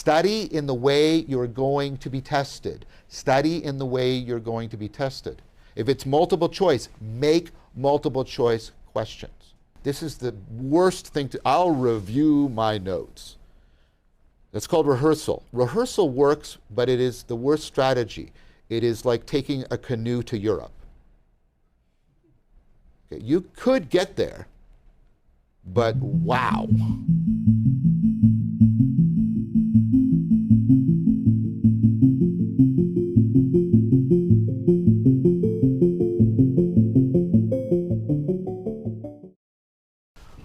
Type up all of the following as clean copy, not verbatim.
Study in the way you're going to be tested. Study in the way you're going to be tested. If it's multiple choice, make multiple choice questions. This is the worst thing to, I'll review my notes. That's called rehearsal. Rehearsal works, but it is the worst strategy. It is like taking a canoe to Europe. Okay, you could get there, but wow.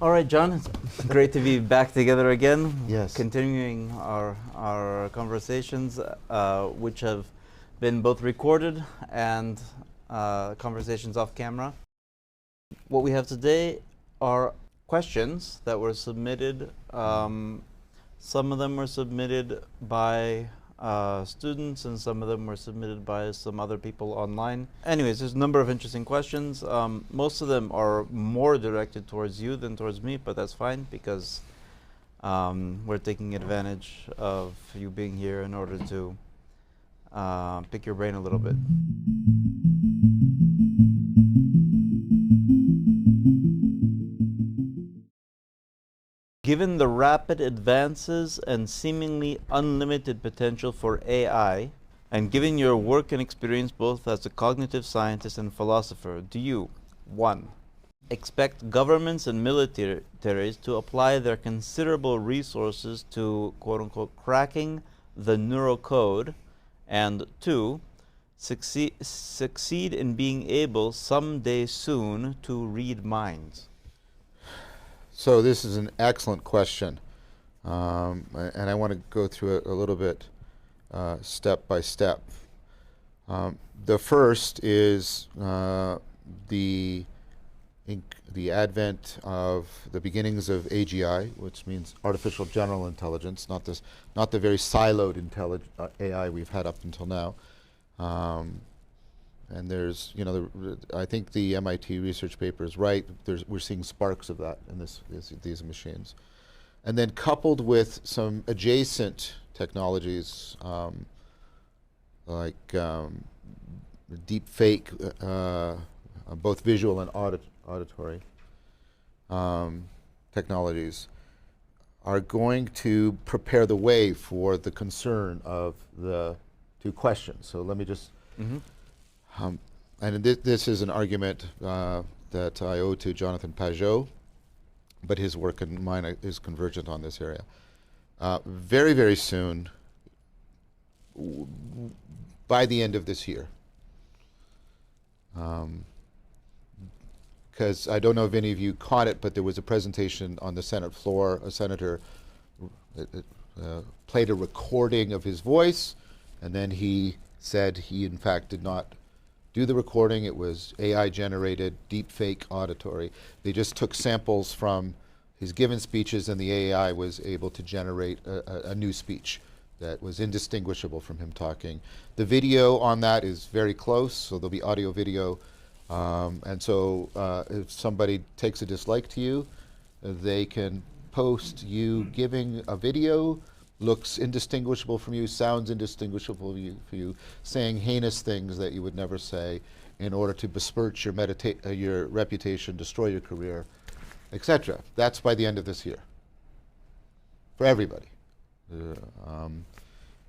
All right, John, it's great to be back together again. Yes. Continuing our conversations, which have been both recorded and conversations off camera. What we have today are questions that were submitted. Some of them were submitted by students, and some of them were submitted by some other people online. Anyways, there's a number of interesting questions. Most of them are more directed towards you than towards me, but that's fine because we're taking advantage of you being here in order to pick your brain a little bit. Given the rapid advances and seemingly unlimited potential for AI, and given your work and experience both as a cognitive scientist and philosopher, do you, 1, expect governments and militaries to apply their considerable resources to quote-unquote cracking the neural code, and 2, succeed in being able someday soon to read minds? So this is an excellent question, and I want to go through it a little bit step by step. The first is the advent of the beginnings of AGI, which means artificial general intelligence, not the very siloed AI we've had up until now. And there's, I think the MIT research paper is right. We're seeing sparks of that in these machines. And then coupled with some adjacent technologies like deep fake, both visual and auditory technologies, are going to prepare the way for the concern of the two questions. So let me just... and this is an argument that I owe to Jonathan Pageau, but his work and mine is convergent on this area. Very, very soon, by the end of this year, because I don't know if any of you caught it, but there was a presentation on the Senate floor. A senator played a recording of his voice, and then he said he, in fact, did not do the recording. It was AI generated, deep fake auditory. They just took samples from his given speeches, and the AI was able to generate a new speech that was indistinguishable from him talking. The video on that is very close, so there'll be audio video. And so if somebody takes a dislike to you, they can post you giving a video, looks indistinguishable from you, sounds indistinguishable for you, saying heinous things that you would never say in order to besmirch your reputation, destroy your career, etc. That's by the end of this year, for everybody.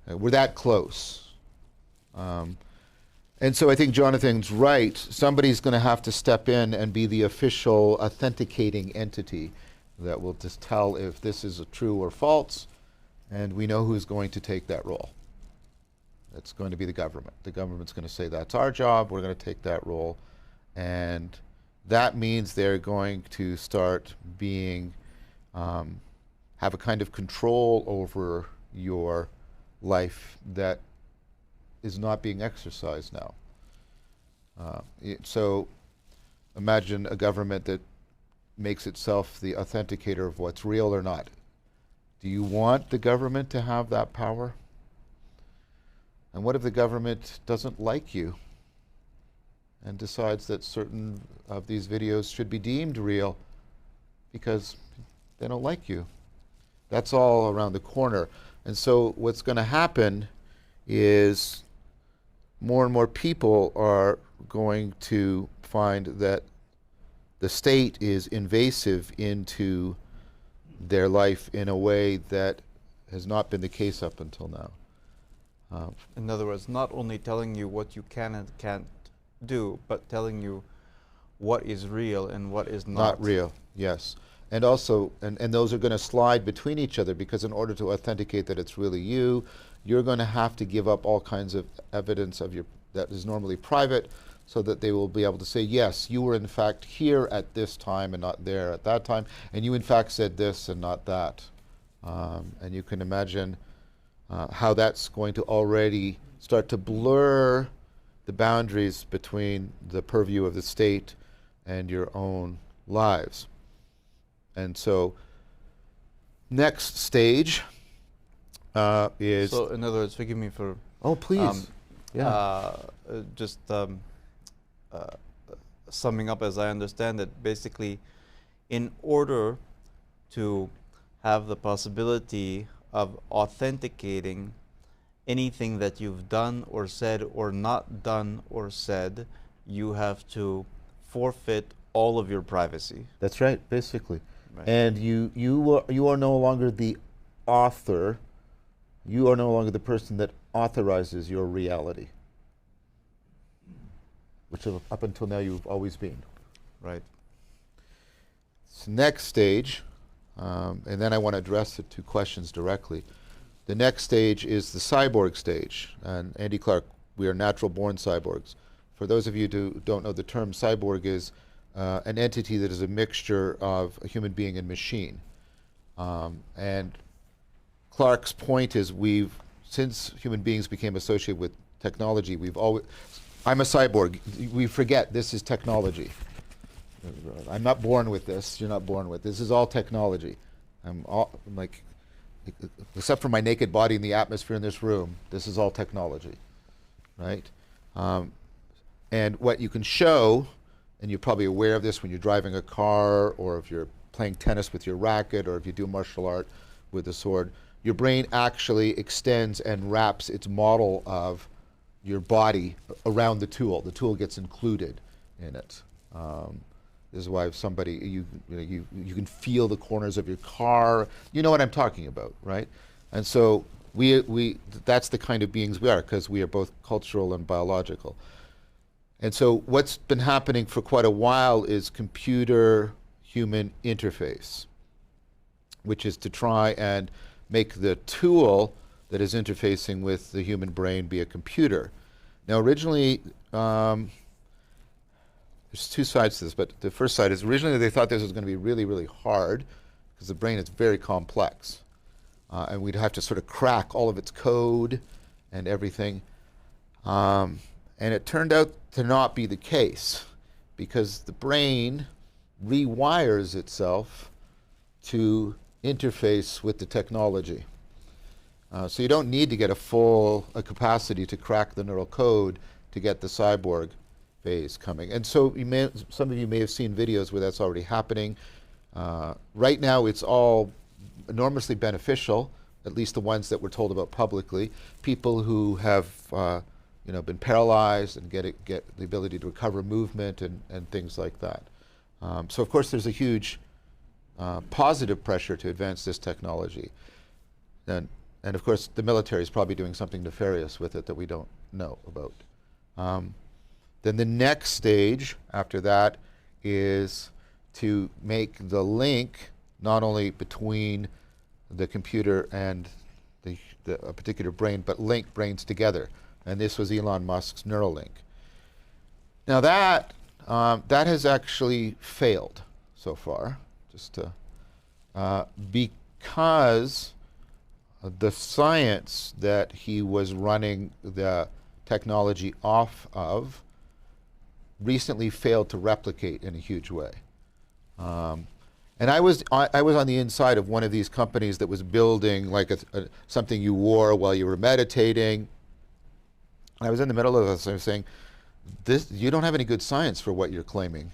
We're that close. And so I think Jonathan's right. Somebody's going to have to step in and be the official authenticating entity that will just tell if this is a true or false. And we know who's going to take that role. It's going to be the government. The government's going to say, that's our job, we're going to take that role. And that means they're going to start being, have a kind of control over your life that is not being exercised now. So imagine a government that makes itself the authenticator of what's real or not. Do you want the government to have that power? And what if the government doesn't like you and decides that certain of these videos should be deemed real because they don't like you? That's all around the corner. And so what's going to happen is more and more people are going to find that the state is invasive into their life in a way that has not been the case up until now. In other words, not only telling you what you can and can't do, but telling you what is real and what is not. Not real, yes. And also, and those are going to slide between each other, because in order to authenticate that it's really you, you're going to have to give up all kinds of evidence of your that is normally private, so that they will be able to say, yes, you were in fact here at this time and not there at that time, and you in fact said this and not that. And you can imagine how that's going to already start to blur the boundaries between the purview of the state and your own lives. And so, next stage is... So, in other words, forgive me for... Oh, please. Just summing up as I understand it, basically, in order to have the possibility of authenticating anything that you've done or said or not done or said, you have to forfeit all of your privacy. That's right, basically. Right. And you are no longer the author. You are no longer the person that authorizes your reality, which up until now you've always been. Right. So next stage, and then I want to address the two questions directly. The next stage is the cyborg stage. And Andy Clark, we are natural born cyborgs. For those of you who don't know the term, cyborg is an entity that is a mixture of a human being and machine. And Clark's point is since human beings became associated with technology, I'm a cyborg. We forget this is technology. I'm not born with this. You're not born with this. This is all technology. I'm like, except for my naked body in the atmosphere in this room, this is all technology, right? And what you can show, and you're probably aware of this when you're driving a car, or if you're playing tennis with your racket, or if you do martial art with a sword, your brain actually extends and wraps its model of your body around the tool. The tool gets included in it. This is why if somebody, you can feel the corners of your car. You know what I'm talking about, right? And so that's the kind of beings we are, because we are both cultural and biological. And so what's been happening for quite a while is computer-human interface, which is to try and make the tool that is interfacing with the human brain be a computer. Now originally, there's two sides to this, but the first side is originally they thought this was going to be really, really hard, because the brain is very complex. And we'd have to sort of crack all of its code and everything. And it turned out to not be the case, because the brain rewires itself to interface with the technology. So you don't need to get a capacity to crack the neural code to get the cyborg phase coming. And so some of you may have seen videos where that's already happening. Right now it's all enormously beneficial, at least the ones that we're told about publicly. People who have been paralyzed and get the ability to recover movement and things like that. So of course there's a huge positive pressure to advance this technology. And of course the military is probably doing something nefarious with it that we don't know about. Then the next stage after that is to make the link not only between the computer and a particular brain, but link brains together. And this was Elon Musk's Neuralink. Now that has actually failed so far, because the science that he was running the technology off of recently failed to replicate in a huge way. And I was on the inside of one of these companies that was building like something you wore while you were meditating. I was in the middle of this, and I was saying, you don't have any good science for what you're claiming.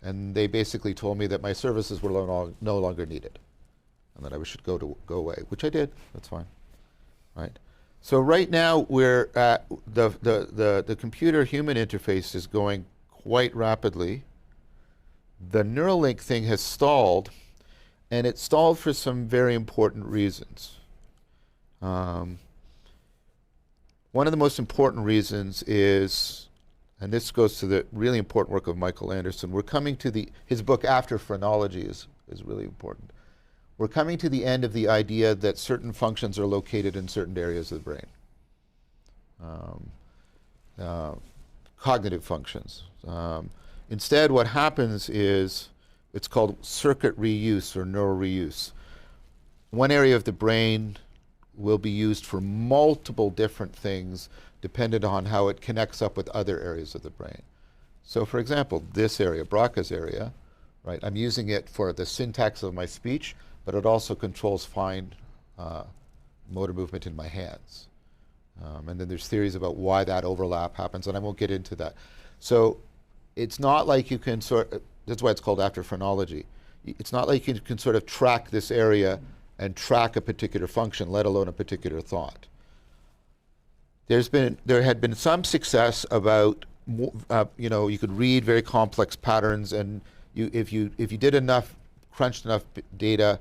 And they basically told me that my services were no longer needed, and that I should go away, which I did. That's fine. right? So right now we're at the computer-human interface is going quite rapidly. The Neuralink thing has stalled, and it stalled for some very important reasons. One of the most important reasons is, and this goes to the really important work of Michael Anderson, we're coming to his book After Phrenology is really important. We're coming to the end of the idea that certain functions are located in certain areas of the brain. Cognitive functions. Instead, what happens is, it's called circuit reuse or neural reuse. One area of the brain will be used for multiple different things dependent on how it connects up with other areas of the brain. So for example, this area, Broca's area, right, I'm using it for the syntax of my speech, but it also controls fine motor movement in my hands. And then there's theories about why that overlap happens, and I won't get into that. So it's not like you can that's why it's called after phrenology. It's not like you can sort of track this area and track a particular function, let alone a particular thought. There had been some success about, you could read very complex patterns, and if you did enough, crunched enough data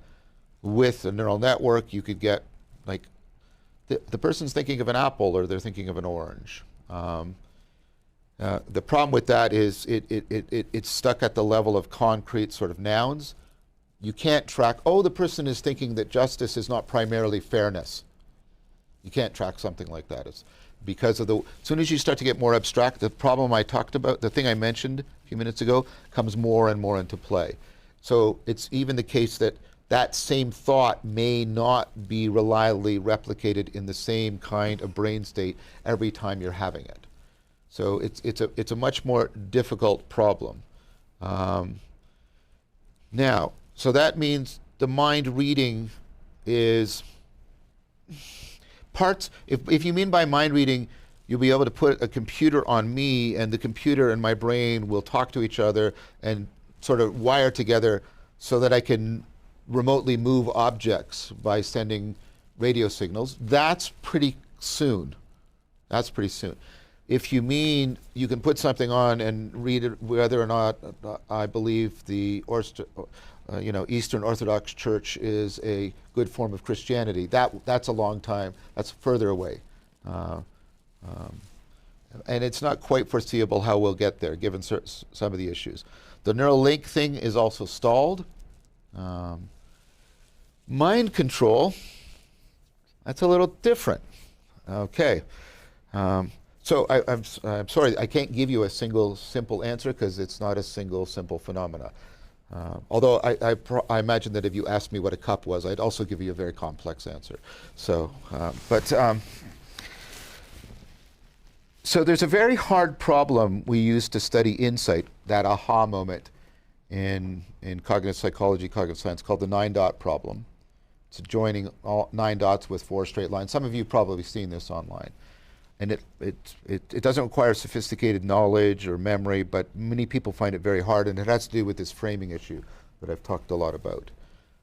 with a neural network, you could get, like, the person's thinking of an apple or they're thinking of an orange. The problem with that is it's stuck at the level of concrete sort of nouns. You can't track, the person is thinking that justice is not primarily fairness. You can't track something like that. It's because of as soon as you start to get more abstract, the problem I talked about, the thing I mentioned a few minutes ago, comes more and more into play. So it's even the case that that same thought may not be reliably replicated in the same kind of brain state every time you're having it. So it's a much more difficult problem. Now, so that means the mind reading is parts. If you mean by mind reading, you'll be able to put a computer on me, and the computer and my brain will talk to each other and sort of wire together so that I can remotely move objects by sending radio signals. That's pretty soon. That's pretty soon. If you mean you can put something on and read it, whether or not I believe the Eastern Orthodox Church is a good form of Christianity, that's a long time. That's further away. And it's not quite foreseeable how we'll get there, given some of the issues. The Neuralink thing is also stalled. Mind control, that's a little different. Okay. So I'm sorry, I can't give you a single simple answer because it's not a single simple phenomena. Although I imagine that if you asked me what a cup was, I'd also give you a very complex answer. So, so there's a very hard problem we use to study insight, that aha moment in cognitive psychology, cognitive science, called the 9-dot problem. It's joining all 9 dots with 4 straight lines. Some of you have probably seen this online. And it doesn't require sophisticated knowledge or memory, but many people find it very hard, and it has to do with this framing issue that I've talked a lot about.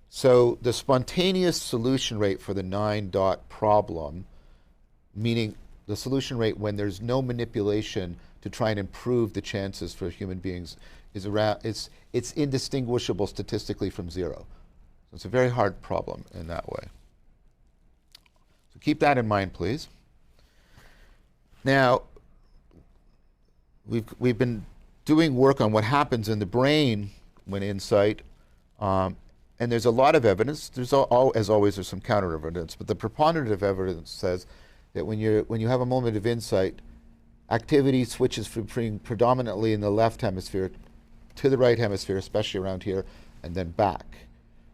So the spontaneous solution rate for the 9-dot problem, meaning the solution rate when there's no manipulation to try and improve the chances for human beings, is around, it's indistinguishable statistically from 0. So it's a very hard problem in that way. So keep that in mind, please. Now, we've been doing work on what happens in the brain when insight, and there's a lot of evidence. There's as always, there's some counter evidence, but the preponderant of evidence says that when you have a moment of insight, activity switches from being predominantly in the left hemisphere to the right hemisphere, especially around here, and then back.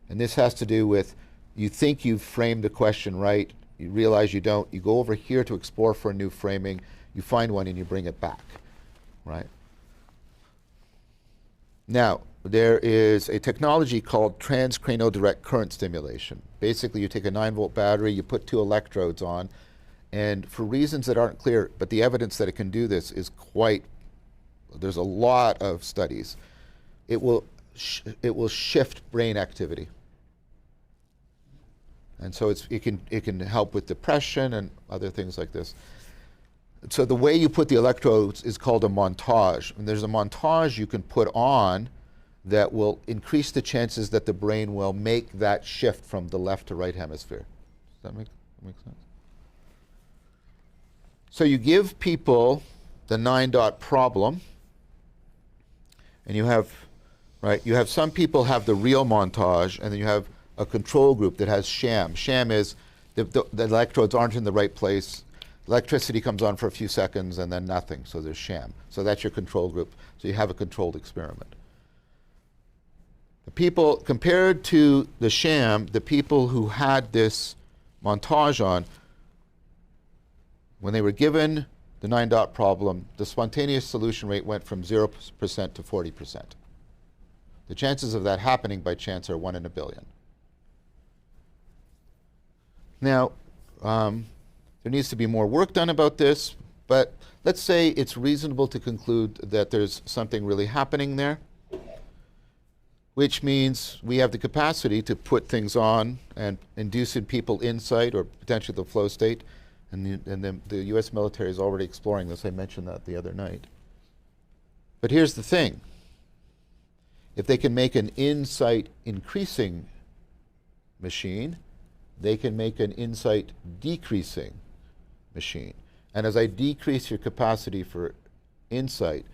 And this has to do with, you think you've framed the question right, you realize you don't, you go over here to explore for a new framing, you find one and you bring it back, right? Now, there is a technology called transcranial direct current stimulation. Basically, you take a 9-volt battery, you put 2 electrodes on, and for reasons that aren't clear, but the evidence that it can do this is there's a lot of studies. It will shift brain activity. And so it can help with depression and other things like this. So the way you put the electrodes is called a montage. And there's a montage you can put on that will increase the chances that the brain will make that shift from the left to right hemisphere. Does that make sense? So you give people the 9-dot problem, and you have some people have the real montage, and then you have a control group that has sham. Sham is the electrodes aren't in the right place. Electricity comes on for a few seconds and then nothing, so there's sham. So that's your control group. So you have a controlled experiment. The people, compared to the sham, the people who had this montage on, when they were given the 9-dot problem, the spontaneous solution rate went from 0% to 40%. The chances of that happening by chance are 1 in a billion. Now, there needs to be more work done about this, but let's say it's reasonable to conclude that there's something really happening there, which means we have the capacity to put things on and induce in people insight or potentially the flow state. And the US military is already exploring this. I mentioned that the other night. But here's the thing. If they can make an insight increasing machine, they can make an insight decreasing machine. And as I decrease your capacity for insight,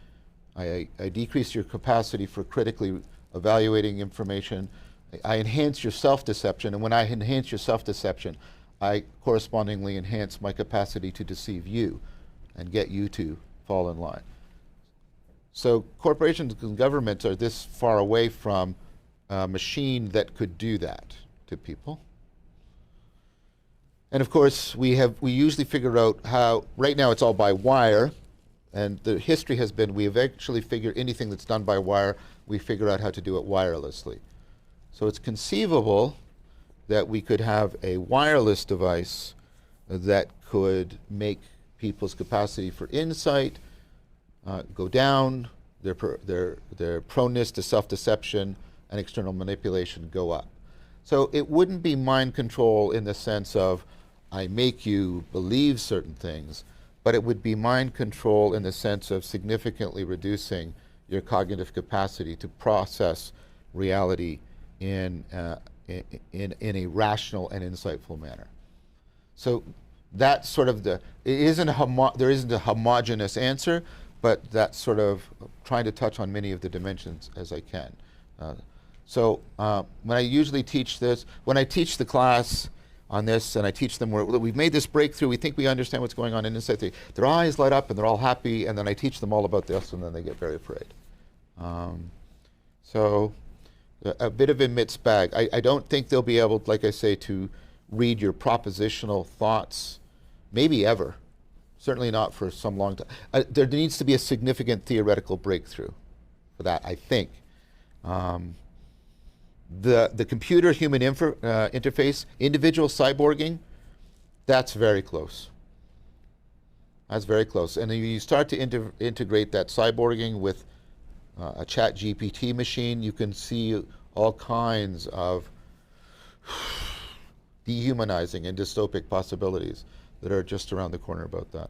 I decrease your capacity for critically evaluating information. I enhance your self-deception, and when I enhance your self-deception, I correspondingly enhance my capacity to deceive you and get you to fall in line. So corporations and governments are this far away from a machine that could do that to people. And of course, we usually figure out how, right now it's all by wire, and the history has been we eventually figure anything that's done by wire, we figure out how to do it wirelessly. So it's conceivable that we could have a wireless device that could make people's capacity for insight go down, their proneness to self-deception and external manipulation go up. So it wouldn't be mind control in the sense of I make you believe certain things, but it would be mind control in the sense of significantly reducing your cognitive capacity to process reality in a rational and insightful manner. So that's sort of there isn't a homogeneous answer, but that's sort of trying to touch on many of the dimensions as I can. So when I usually teach this, when I teach the class on this and I teach them we've made this breakthrough, we think we understand what's going on in insight, their eyes light up and they're all happy, and then I teach them all about this and then they get very afraid. So a bit of a mixed bag. I don't think they'll be able, like I say, to read your propositional thoughts, maybe ever. Certainly not for some long time. There needs to be a significant theoretical breakthrough for that, I think. The computer-human interface, individual cyborging, that's very close. That's very close. And then you start to integrate that cyborging with a chat GPT machine, you can see all kinds of dehumanizing and dystopic possibilities that are just around the corner about that.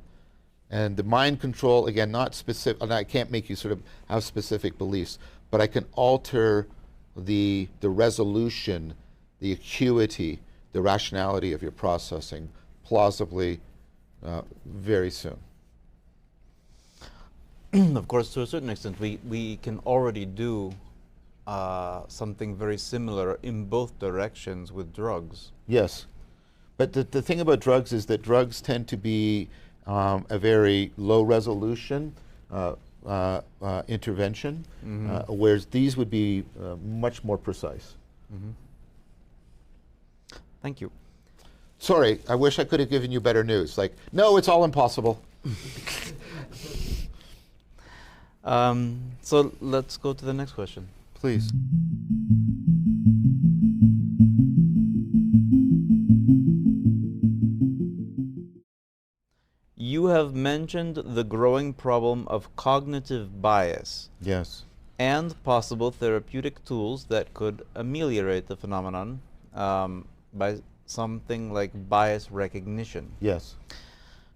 And the mind control, again, not specific, and I can't make you sort of have specific beliefs, but I can alter the resolution, the acuity, the rationality of your processing plausibly very soon. Of course, to a certain extent, we can already do something very similar in both directions with drugs. Yes. But the thing about drugs is that drugs tend to be a very low resolution intervention, whereas these would be much more precise. Thank you. Sorry, I wish I could have given you better news. Like, no, it's all impossible. So let's go to the next question. Please. You have mentioned the growing problem of cognitive bias. Yes. And possible therapeutic tools that could ameliorate the phenomenon by something like bias recognition. Yes.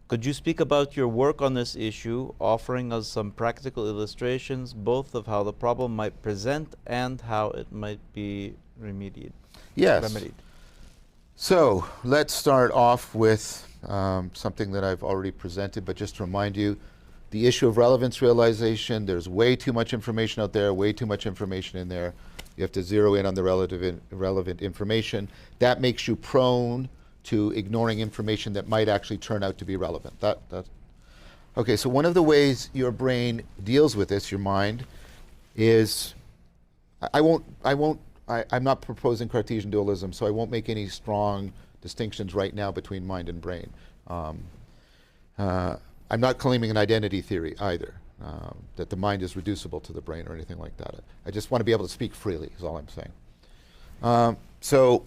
Could you speak about your work on this issue, offering us some practical illustrations, both of how the problem might present and how it might be remedied? Yes. So let's start off with something that I've already presented, but just to remind you, the issue of relevance realization, there's way too much information out there, way too much information in there. You have to zero in on the relevant information. That makes you prone to ignoring information that might actually turn out to be relevant. Okay, so one of the ways your brain deals with this, your mind, is, I'm not proposing Cartesian dualism, so I won't make any strong distinctions right now between mind and brain. I'm not claiming an identity theory either, that the mind is reducible to the brain or anything like that. I just want to be able to speak freely, is all I'm saying. So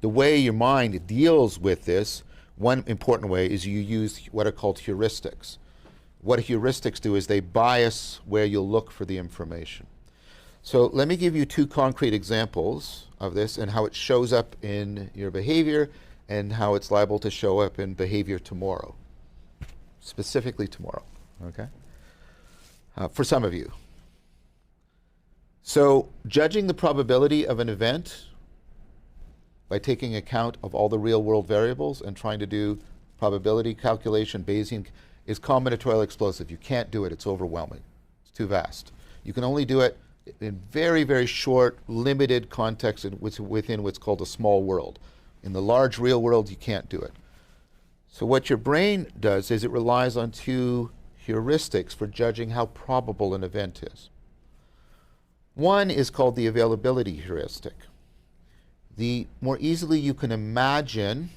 the way your mind deals with this, one important way is you use what are called heuristics. What heuristics do is they bias where you'll look for the information. So let me give you two concrete examples of this and how it shows up in your behavior and how it's liable to show up in behavior tomorrow, specifically tomorrow, okay? For some of you. So judging the probability of an event by taking account of all the real world variables and trying to do probability calculation, Bayesian, is combinatorial explosive. You can't do it, it's overwhelming. It's too vast. You can only do it in very, very short, limited context within what's called a small world. In the large real world, you can't do it. So what your brain does is it relies on two heuristics for judging how probable an event is. One is called the availability heuristic. The more easily you can imagine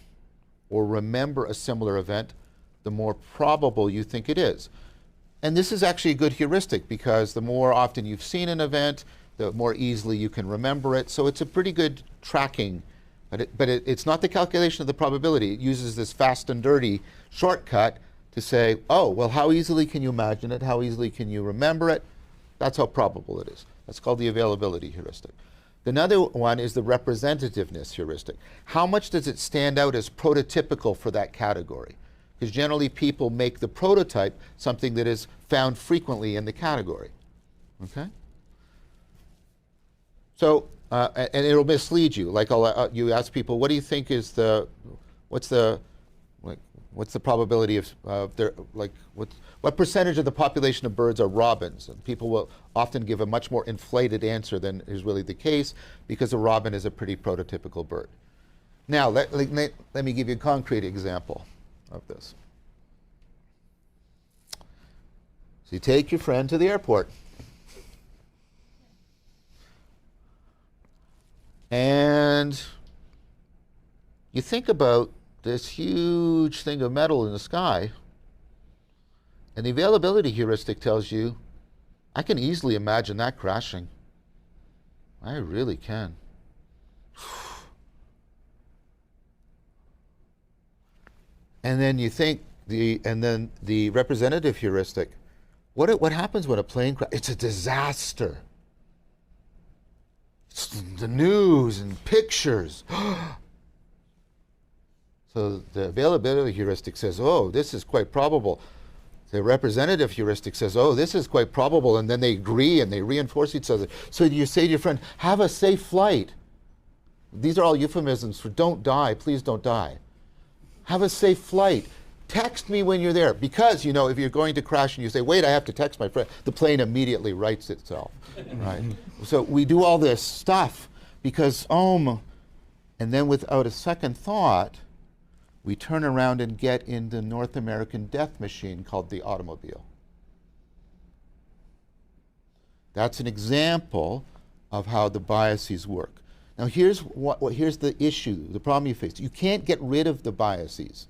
or remember a similar event, the more probable you think it is. And this is actually a good heuristic because the more often you've seen an event, the more easily you can remember it. So it's a pretty good tracking, but it's not the calculation of the probability. It uses this fast and dirty shortcut to say, oh, well, how easily can you imagine it? How easily can you remember it? That's how probable it is. That's called the availability heuristic. Another one is the representativeness heuristic. How much does it stand out as prototypical for that category? Because generally people make the prototype something that is found frequently in the category, okay? So, and it'll mislead you. Like you ask people, what do you think is what's the probability of what percentage of the population of birds are robins? And people will often give a much more inflated answer than is really the case because a robin is a pretty prototypical bird. Now, let me give you a concrete example of this. So you take your friend to the airport. And you think about this huge thing of metal in the sky, and the availability heuristic tells you, I can easily imagine that crashing. I really can. And then you think, then the representative heuristic, what happens when a plane crashes? It's a disaster. It's the news and pictures. So the availability heuristic says, oh, this is quite probable. The representative heuristic says, oh, this is quite probable, and then they agree and they reinforce each other. So you say to your friend, have a safe flight. These are all euphemisms for don't die, please don't die. Have a safe flight. Text me when you're there. Because, if you're going to crash and you say, wait, I have to text my friend, the plane immediately rights itself, right? So we do all this stuff because, and then without a second thought, we turn around and get in the North American death machine called the automobile. That's an example of how the biases work. Now here's the issue, the problem you face. You can't get rid of the biases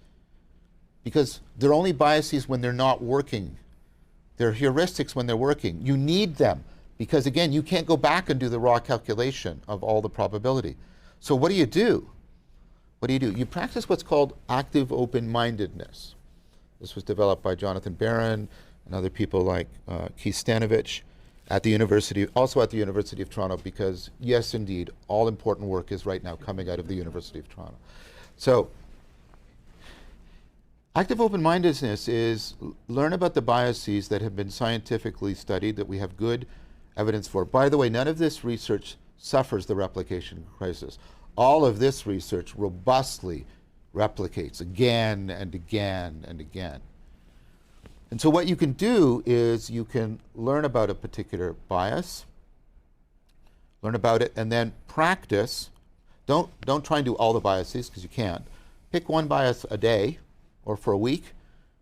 because they're only biases when they're not working. They're heuristics when they're working. You need them because, again, you can't go back and do the raw calculation of all the probability. So what do? What do? You practice what's called active open-mindedness. This was developed by Jonathan Pageau and other people like Keith Stanovich. at the University, also at the University of Toronto, because yes, indeed, all important work is right now coming out of the University of Toronto. So, active open-mindedness is learn about the biases that have been scientifically studied, that we have good evidence for. By the way, none of this research suffers the replication crisis. All of this research robustly replicates again and again and again. And so what you can do is you can learn about a particular bias, learn about it, and then practice. Don't try and do all the biases, because you can't. Pick one bias a day or for a week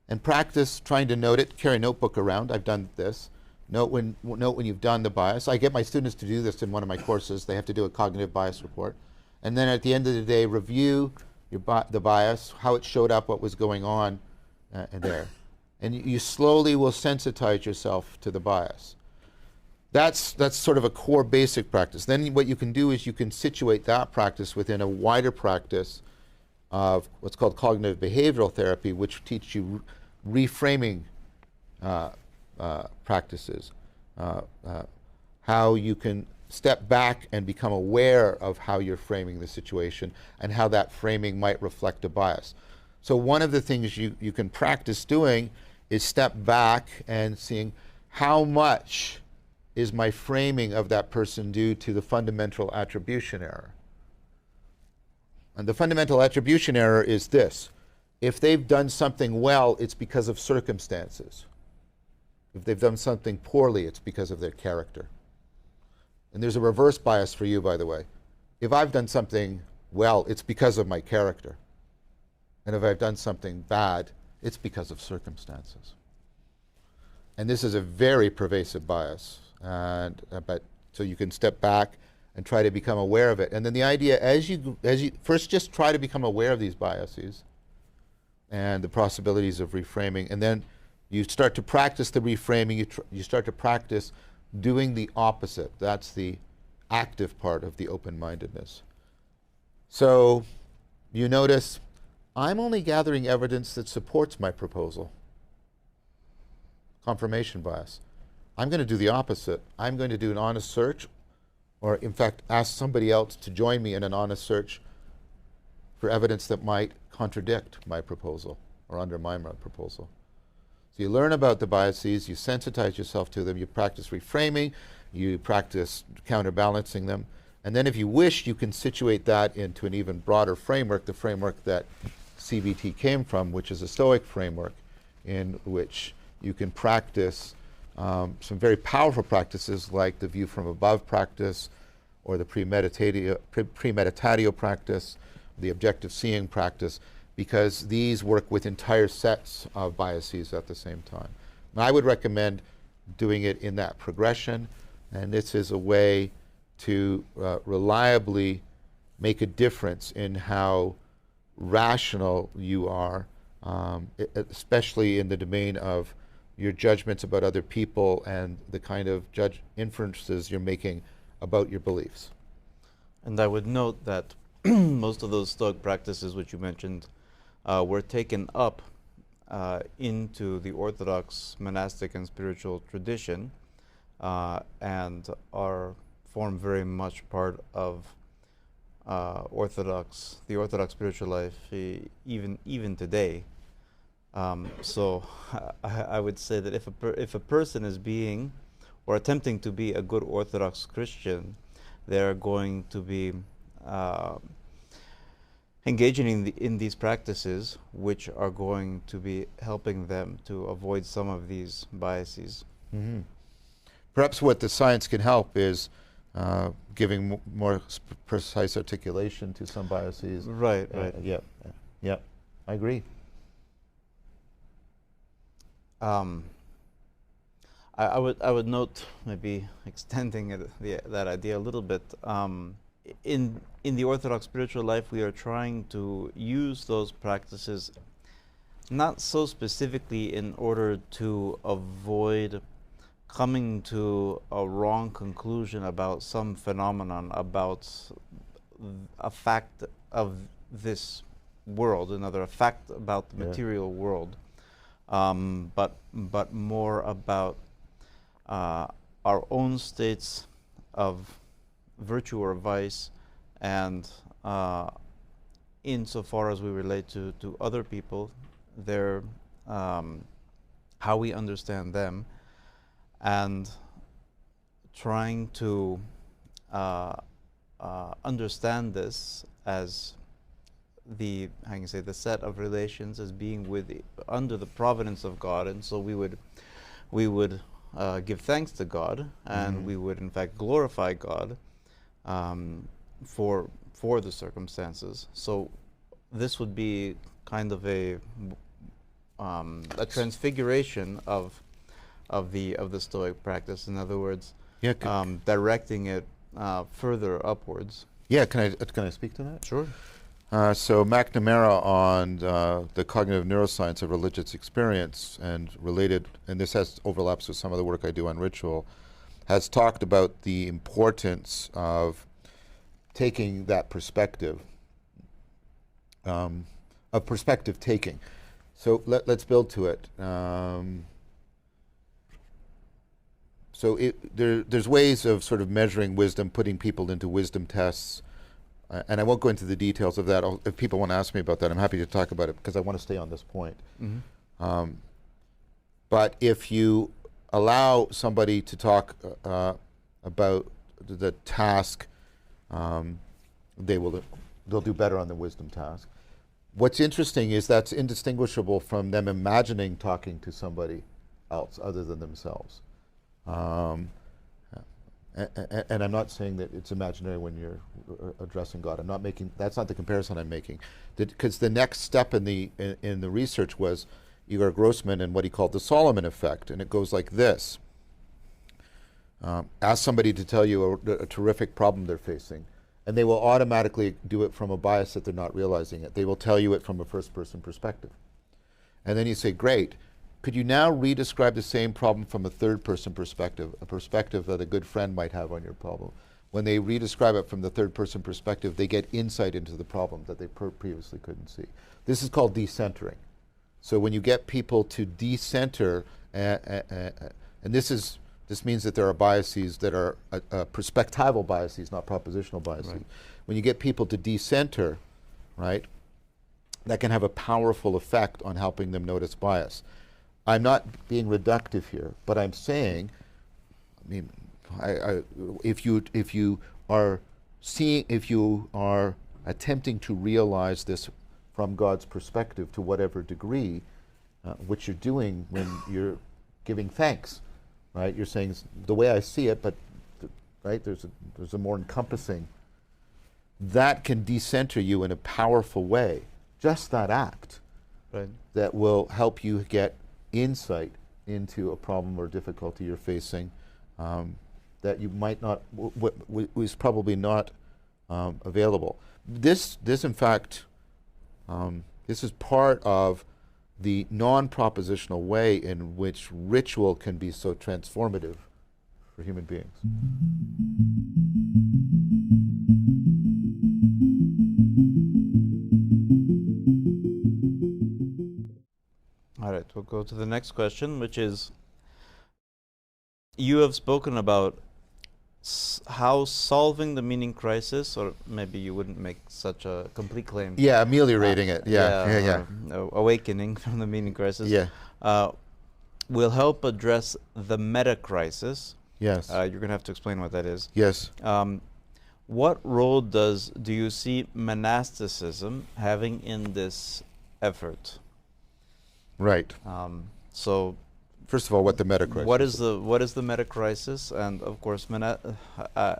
and practice trying to note it. Carry a notebook around. I've done this. Note when you've done the bias. I get my students to do this in one of my courses. They have to do a cognitive bias report. And then at the end of the day, review the bias, how it showed up, what was going on there. And you slowly will sensitize yourself to the bias. That's sort of a core basic practice. Then what you can do is you can situate that practice within a wider practice of what's called cognitive behavioral therapy, which teach you reframing practices, how you can step back and become aware of how you're framing the situation and how that framing might reflect a bias. So one of the things you can practice doing is step back and seeing how much is my framing of that person due to the fundamental attribution error. And the fundamental attribution error is this: if they've done something well, it's because of circumstances. If they've done something poorly, it's because of their character. And there's a reverse bias for you, by the way. If I've done something well, it's because of my character. And if I've done something bad, it's because of circumstances. And this is a very pervasive bias. But so you can step back and try to become aware of it. And then the idea, as you first just try to become aware of these biases and the possibilities of reframing, and then you start to practice the reframing, you start to practice doing the opposite. That's the active part of the open-mindedness. So you notice, I'm only gathering evidence that supports my proposal. Confirmation bias. I'm going to do the opposite. I'm going to do an honest search, or in fact ask somebody else to join me in an honest search for evidence that might contradict my proposal or undermine my proposal. So you learn about the biases, you sensitize yourself to them, you practice reframing, you practice counterbalancing them, and then if you wish, you can situate that into an even broader framework, the framework that CBT came from, which is a Stoic framework, in which you can practice some very powerful practices like the view from above practice, or the premeditatio practice, the objective seeing practice, because these work with entire sets of biases at the same time. And I would recommend doing it in that progression, and this is a way to reliably make a difference in how rational you are, especially in the domain of your judgments about other people and the kind of inferences you're making about your beliefs. And I would note that most of those Stoic practices which you mentioned were taken up into the Orthodox monastic and spiritual tradition, and form very much part of the Orthodox spiritual life, even today. So I would say that if a person is being or attempting to be a good Orthodox Christian, they're going to be engaging in these practices, which are going to be helping them to avoid some of these biases. Mm-hmm. Perhaps what the science can help is giving more precise articulation to some biases. Right. Yeah, I agree. I would note, maybe extending that idea a little bit. In the Orthodox spiritual life, we are trying to use those practices not so specifically in order to avoid coming to a wrong conclusion about some phenomenon, about a fact of this world, a fact about the material world, but more about our own states of virtue or vice, and insofar as we relate to other people, their how we understand them, and trying to understand this as the, how can you say, the set of relations as being under the providence of God, and so we would give thanks to God, and we would in fact glorify God for the circumstances. So this would be kind of a transfiguration of the Stoic practice. In other words, directing it further upwards. Yeah, can I speak to that? Sure. So McNamara on the cognitive neuroscience of religious experience and related, and this has overlaps with some of the work I do on ritual, has talked about the importance of taking that perspective, of perspective taking. So let's build to it. So there's ways of sort of measuring wisdom, putting people into wisdom tests. And I won't go into the details of that. If people want to ask me about that, I'm happy to talk about it because I want to stay on this point. But if you allow somebody to talk about the task, they'll do better on the wisdom task. What's interesting is that's indistinguishable from them imagining talking to somebody else other than themselves. And I'm not saying that it's imaginary when you're addressing God. I'm not making, that's not the comparison I'm making. Because the next step in the research was Igor Grossman and what he called the Solomon effect. And it goes like this. Ask somebody to tell you a terrific problem they're facing, and they will automatically do it from a bias that they're not realizing it. They will tell you it from a first-person perspective. And then you say, great. Could you now re-describe the same problem from a third-person perspective, a perspective that a good friend might have on your problem? When they re-describe it from the third-person perspective, they get insight into the problem that they previously couldn't see. This is called decentering. So when you get people to decenter, and this means that there are biases that are perspectival biases, not propositional biases. Right. When you get people to decenter, right, that can have a powerful effect on helping them notice bias. I'm not being reductive here, but I'm saying, I mean, if you are attempting to realize this from God's perspective to whatever degree, which you're doing when you're giving thanks, right? You're saying the way I see it, but right, there's a more encompassing. That can decenter you in a powerful way. Just that act, right, that will help you get insight into a problem or difficulty you're facing that you might not, was probably not available. This in fact, this is part of the non-propositional way in which ritual can be so transformative for human beings. All right, we'll go to the next question, which is, you have spoken about how solving the meaning crisis, or maybe you wouldn't make such a complete claim. Yeah, ameliorating it. Yeah. Awakening from the meaning crisis. Yeah. Will help address the meta crisis. Yes. You're going to have to explain what that is. Yes. What role do you see monasticism having in this effort? Right. So, first of all, what the meta crisis? What is the meta crisis? And of course, I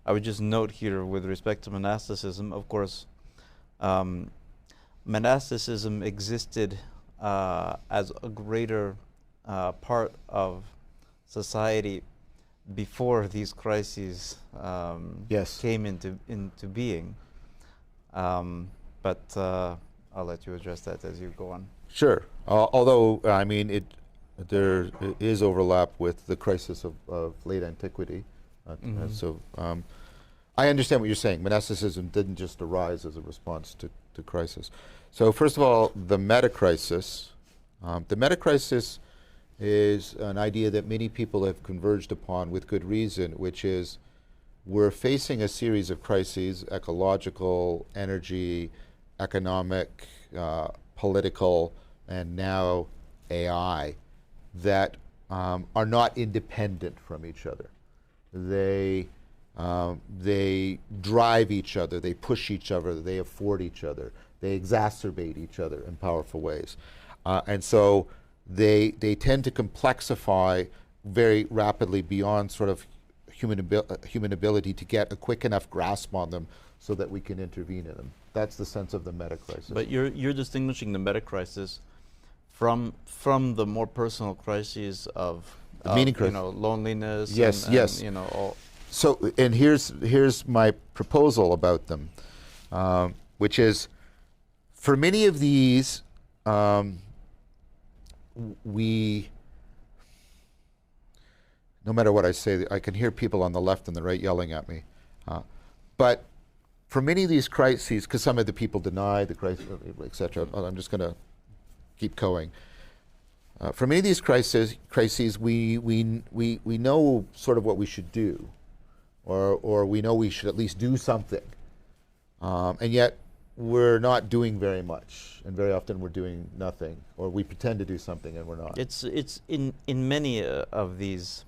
would just note here with respect to monasticism. Of course, monasticism existed as a greater part of society before these crises came into being. But I'll let you address that as you go on. Sure. Although, I mean, there is overlap with the crisis of late antiquity. So I understand what you're saying. Monasticism didn't just arise as a response to crisis. So first of all, the meta crisis. The meta crisis is an idea that many people have converged upon with good reason, which is we're facing a series of crises: ecological, energy, economic, political, and now AI, that are not independent from each other. They drive each other, they push each other, they afford each other, they exacerbate each other in powerful ways. And so they tend to complexify very rapidly beyond sort of human ability to get a quick enough grasp on them so that we can intervene in them. That's the sense of the meta-crisis. But you're distinguishing the meta-crisis from the more personal crises of meaning crisis, loneliness. Yes, yes. And, all. So, and here's my proposal about them, which is, for many of these, no matter what I say, I can hear people on the left and the right yelling at me. But for many of these crises, because some of the people deny the crisis, etc., I'm just going to keep going. For many of these crises, we know sort of what we should do, or we know we should at least do something, and yet we're not doing very much, and very often we're doing nothing, or we pretend to do something and we're not. It's in many of these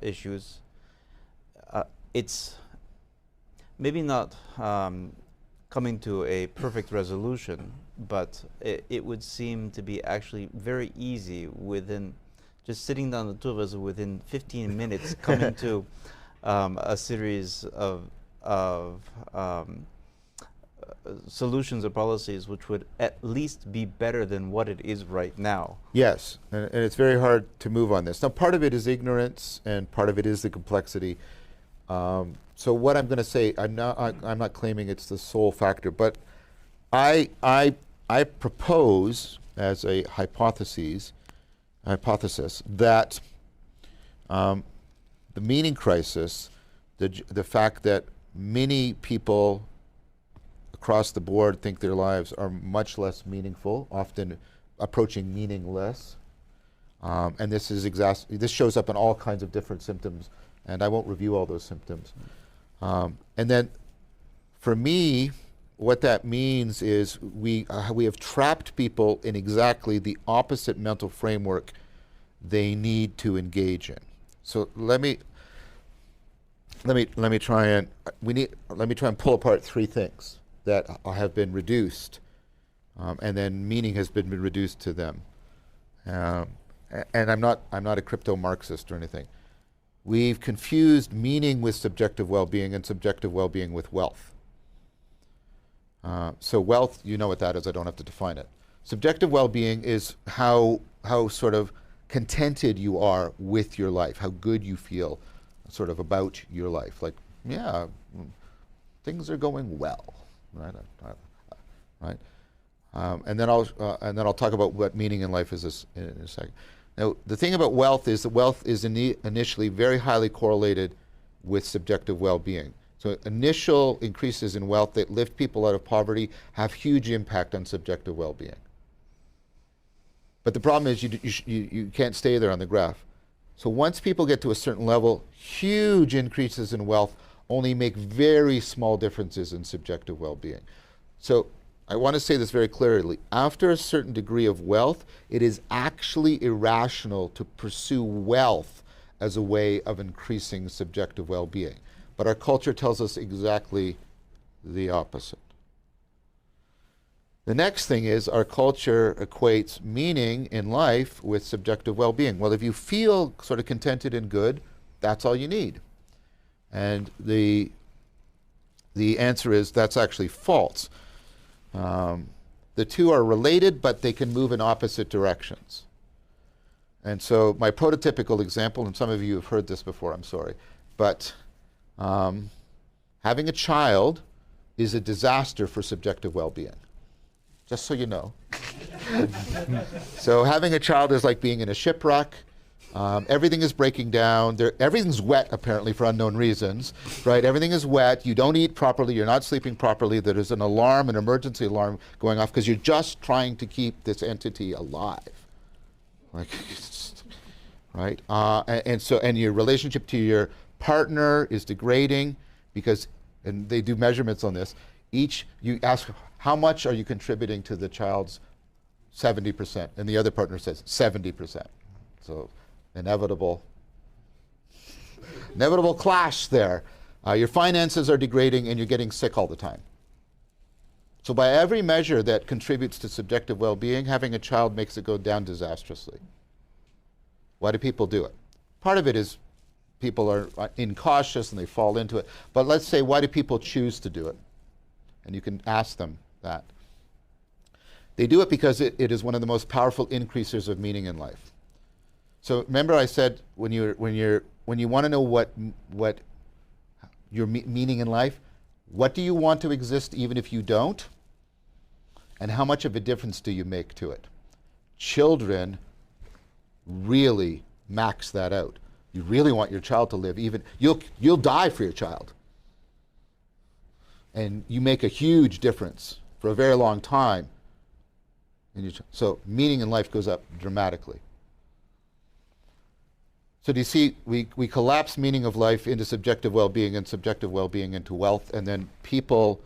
issues. It's maybe not coming to a perfect resolution, but it would seem to be actually very easy within just sitting down, the two of us, within 15 minutes coming to a series of solutions or policies which would at least be better than what it is right now. Yes, and it's very hard to move on this. Now, part of it is ignorance, and part of it is the complexity. So what I'm going to say, I'm not claiming it's the sole factor, but I propose as a hypothesis that the meaning crisis, the fact that many people across the board think their lives are much less meaningful, often approaching meaningless, and this shows up in all kinds of different symptoms, and I won't review all those symptoms. And then, for me, what that means is we have trapped people in exactly the opposite mental framework they need to engage in. So let me try and pull apart three things that have been reduced, and then meaning has been reduced to them. And I'm not a crypto Marxist or anything. We've confused meaning with subjective well-being, and subjective well-being with wealth. So wealth, you know what that is, I don't have to define it. Subjective well-being is how sort of contented you are with your life, how good you feel sort of about your life. Like, yeah, things are going well, right? Right? And then I'll talk about what meaning in life is in a second. Now, the thing about wealth is that wealth is initially very highly correlated with subjective well-being. So initial increases in wealth that lift people out of poverty have huge impact on subjective well-being. But the problem is you can't stay there on the graph. So once people get to a certain level, huge increases in wealth only make very small differences in subjective well-being. So I want to say this very clearly. After a certain degree of wealth, it is actually irrational to pursue wealth as a way of increasing subjective well-being. But our culture tells us exactly the opposite. The next thing is our culture equates meaning in life with subjective well-being. Well, if you feel sort of contented and good, that's all you need. And the answer is that's actually false. The two are related, but they can move in opposite directions. And so my prototypical example, and some of you have heard this before, I'm sorry, but having a child is a disaster for subjective well-being, just so you know. So having a child is like being in a shipwreck. Everything is breaking down. Everything's wet, apparently, for unknown reasons, right? Everything is wet. You don't eat properly. You're not sleeping properly. There is an alarm, an emergency alarm going off because you're just trying to keep this entity alive. Like, right? And your relationship to your partner is degrading because, and they do measurements on this, you ask, how much are you contributing to the child's 70%? And the other partner says 70%. So inevitable clash there. Your finances are degrading and you're getting sick all the time. So by every measure that contributes to subjective well-being, having a child makes it go down disastrously. Why do people do it? Part of it is people are incautious and they fall into it. But let's say, why do people choose to do it? And you can ask them that. They do it because it is one of the most powerful increasers of meaning in life. So remember I said when you want to know what your meaning in life, what do you want to exist even if you don't? And how much of a difference do you make to it? Children really max that out. You really want your child to live, even you'll die for your child. And you make a huge difference for a very long time. So meaning in life goes up dramatically. So do you see, we collapse meaning of life into subjective well-being and subjective well-being into wealth, and then people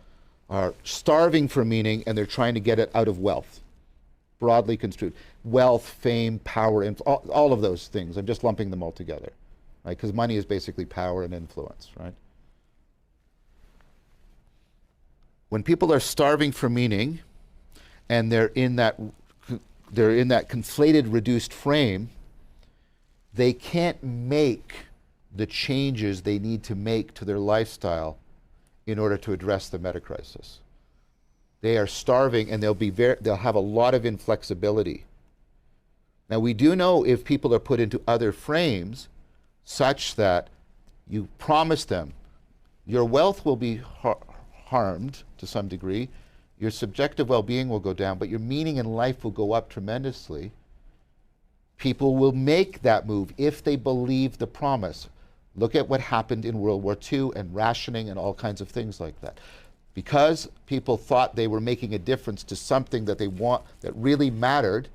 are starving for meaning and they're trying to get it out of wealth, broadly construed. Wealth, fame, power, all of those things. I'm just lumping them all together, right? Because money is basically power and influence, right? When people are starving for meaning and they're in that conflated, reduced frame, they can't make the changes they need to make to their lifestyle in order to address the meta crisis. They are starving and they'll have a lot of inflexibility. Now we do know if people are put into other frames such that you promise them your wealth will be harmed to some degree, your subjective well-being will go down, but your meaning in life will go up tremendously. People will make that move if they believe the promise. Look at what happened in World War II and rationing and all kinds of things like that. Because people thought they were making a difference to something that that really mattered,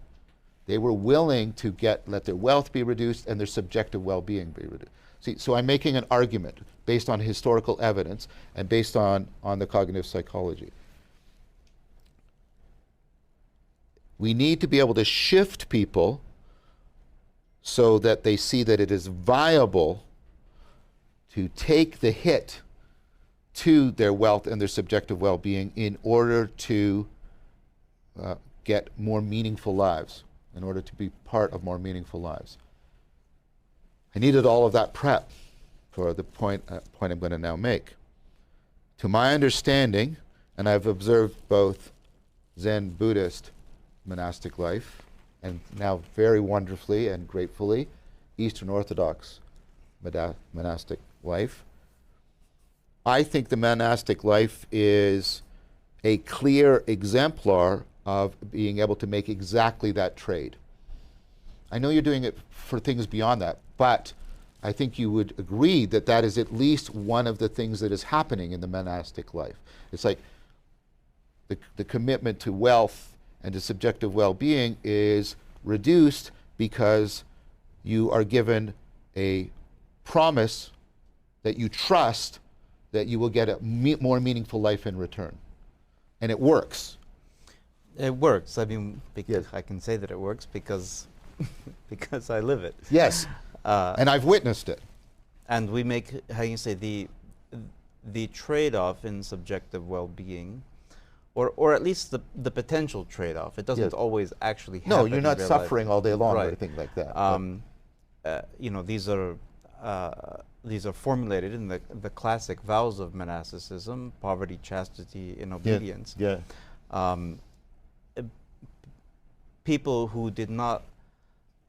they were willing to let their wealth be reduced and their subjective well-being be reduced. See, so I'm making an argument based on historical evidence and based on the cognitive psychology. We need to be able to shift people so that they see that it is viable to take the hit to their wealth and their subjective well-being in order to get more meaningful lives, in order to be part of more meaningful lives. I needed all of that prep for the point I'm going to now make. To my understanding, and I've observed both Zen Buddhist monastic life and now very wonderfully and gratefully Eastern Orthodox monastic life, I think the monastic life is a clear exemplar of being able to make exactly that trade. I know you're doing it for things beyond that, but I think you would agree that that is at least one of the things that is happening in the monastic life. It's like the commitment to wealth and to subjective well-being is reduced because you are given a promise that you trust that you will get a more meaningful life in return. And it works. It works. I mean, Yes. I can say that it works because because I live it. Yes, and I've witnessed it. And we make, how you say, the trade-off in subjective well-being, or at least the potential trade-off. It doesn't Yes. always actually happen. No, you're in not real suffering life. all day long or Right. anything like that. You know, these are formulated in the classic vows of monasticism: poverty, chastity, and obedience. Yeah. People who did not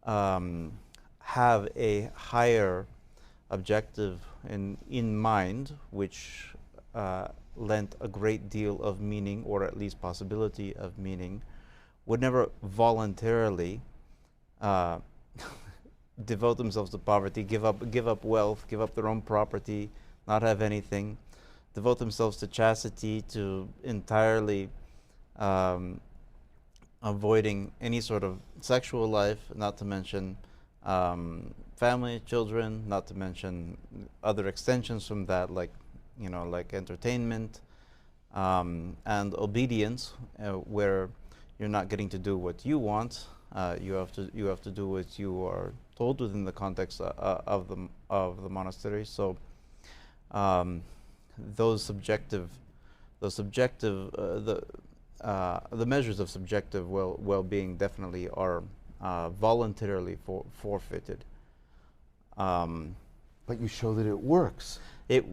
have a higher objective in mind, which lent a great deal of meaning, or at least possibility of meaning, would never voluntarily devote themselves to poverty, give up wealth, give up their own property, not have anything, devote themselves to chastity, to entirely avoiding any sort of sexual life, not to mention family, children, not to mention other extensions from that, like like entertainment, and obedience, where you're not getting to do what you want. You have to do what you are told within the context of the monastery. So those subjective the measures of subjective well-being definitely are voluntarily forfeited. But you show that it works. It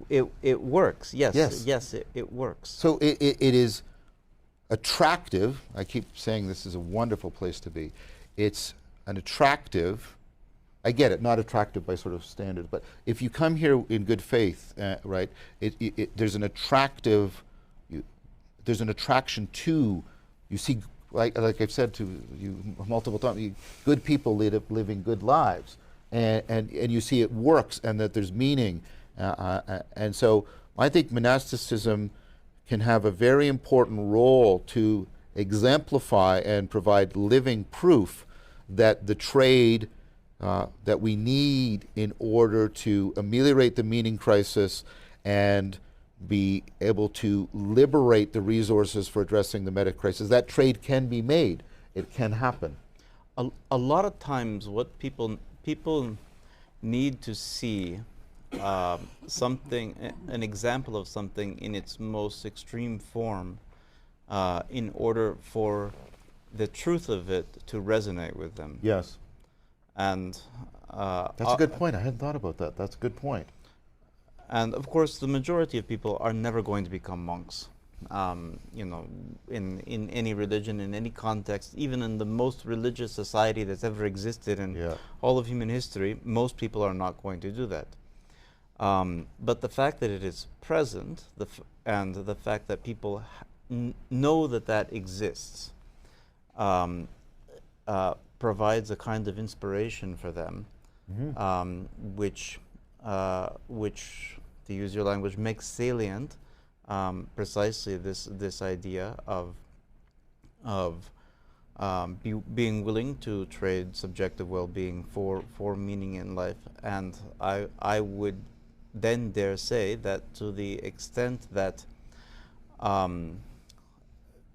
works. Yes. Yes. Yes. It works. So it is attractive. I keep saying this is a wonderful place to be. It's an attractive. I get it, not attractive by sort of standards, but if you come here in good faith, right? There's an attractive. There's an attraction to. You see, like I've said to you multiple times, good people living good lives, and you see it works, and that there's meaning, and so I think monasticism can have a very important role to exemplify and provide living proof that the trade that we need in order to ameliorate the meaning crisis and be able to liberate the resources for addressing the meta crisis, that trade can be made. It can happen. A lot of times what people need to see something, an example of something in its most extreme form, in order for the truth of it to resonate with them. Yes. And that's a good point. I hadn't thought about that. That's a good point. And of course, the majority of people are never going to become monks. In any religion, in any context, even in the most religious society that's ever existed in all of human history, most people are not going to do that. But the fact that it is present, and the fact that people know that exists, provides a kind of inspiration for them, which, to use your language, makes salient precisely this idea of being willing to trade subjective well-being for meaning in life. And I would then dare say that to the extent that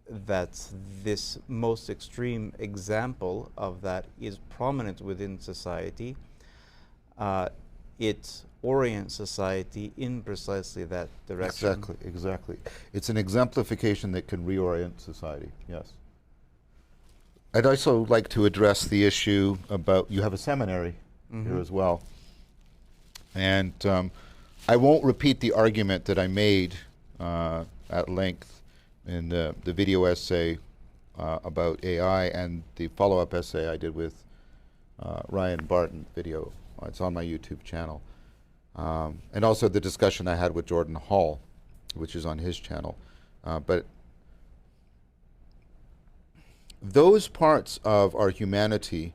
that this most extreme example of that is prominent within society, it orients society in precisely that direction. Exactly. It's an exemplification that can reorient society, yes. I'd also like to address the issue about, you have a seminary here as well. And I won't repeat the argument that I made at length in the video essay about AI and the follow-up essay I did with Ryan Barton video. It's on my YouTube channel. And also the discussion I had with Jordan Hall, which is on his channel. But those parts of our humanity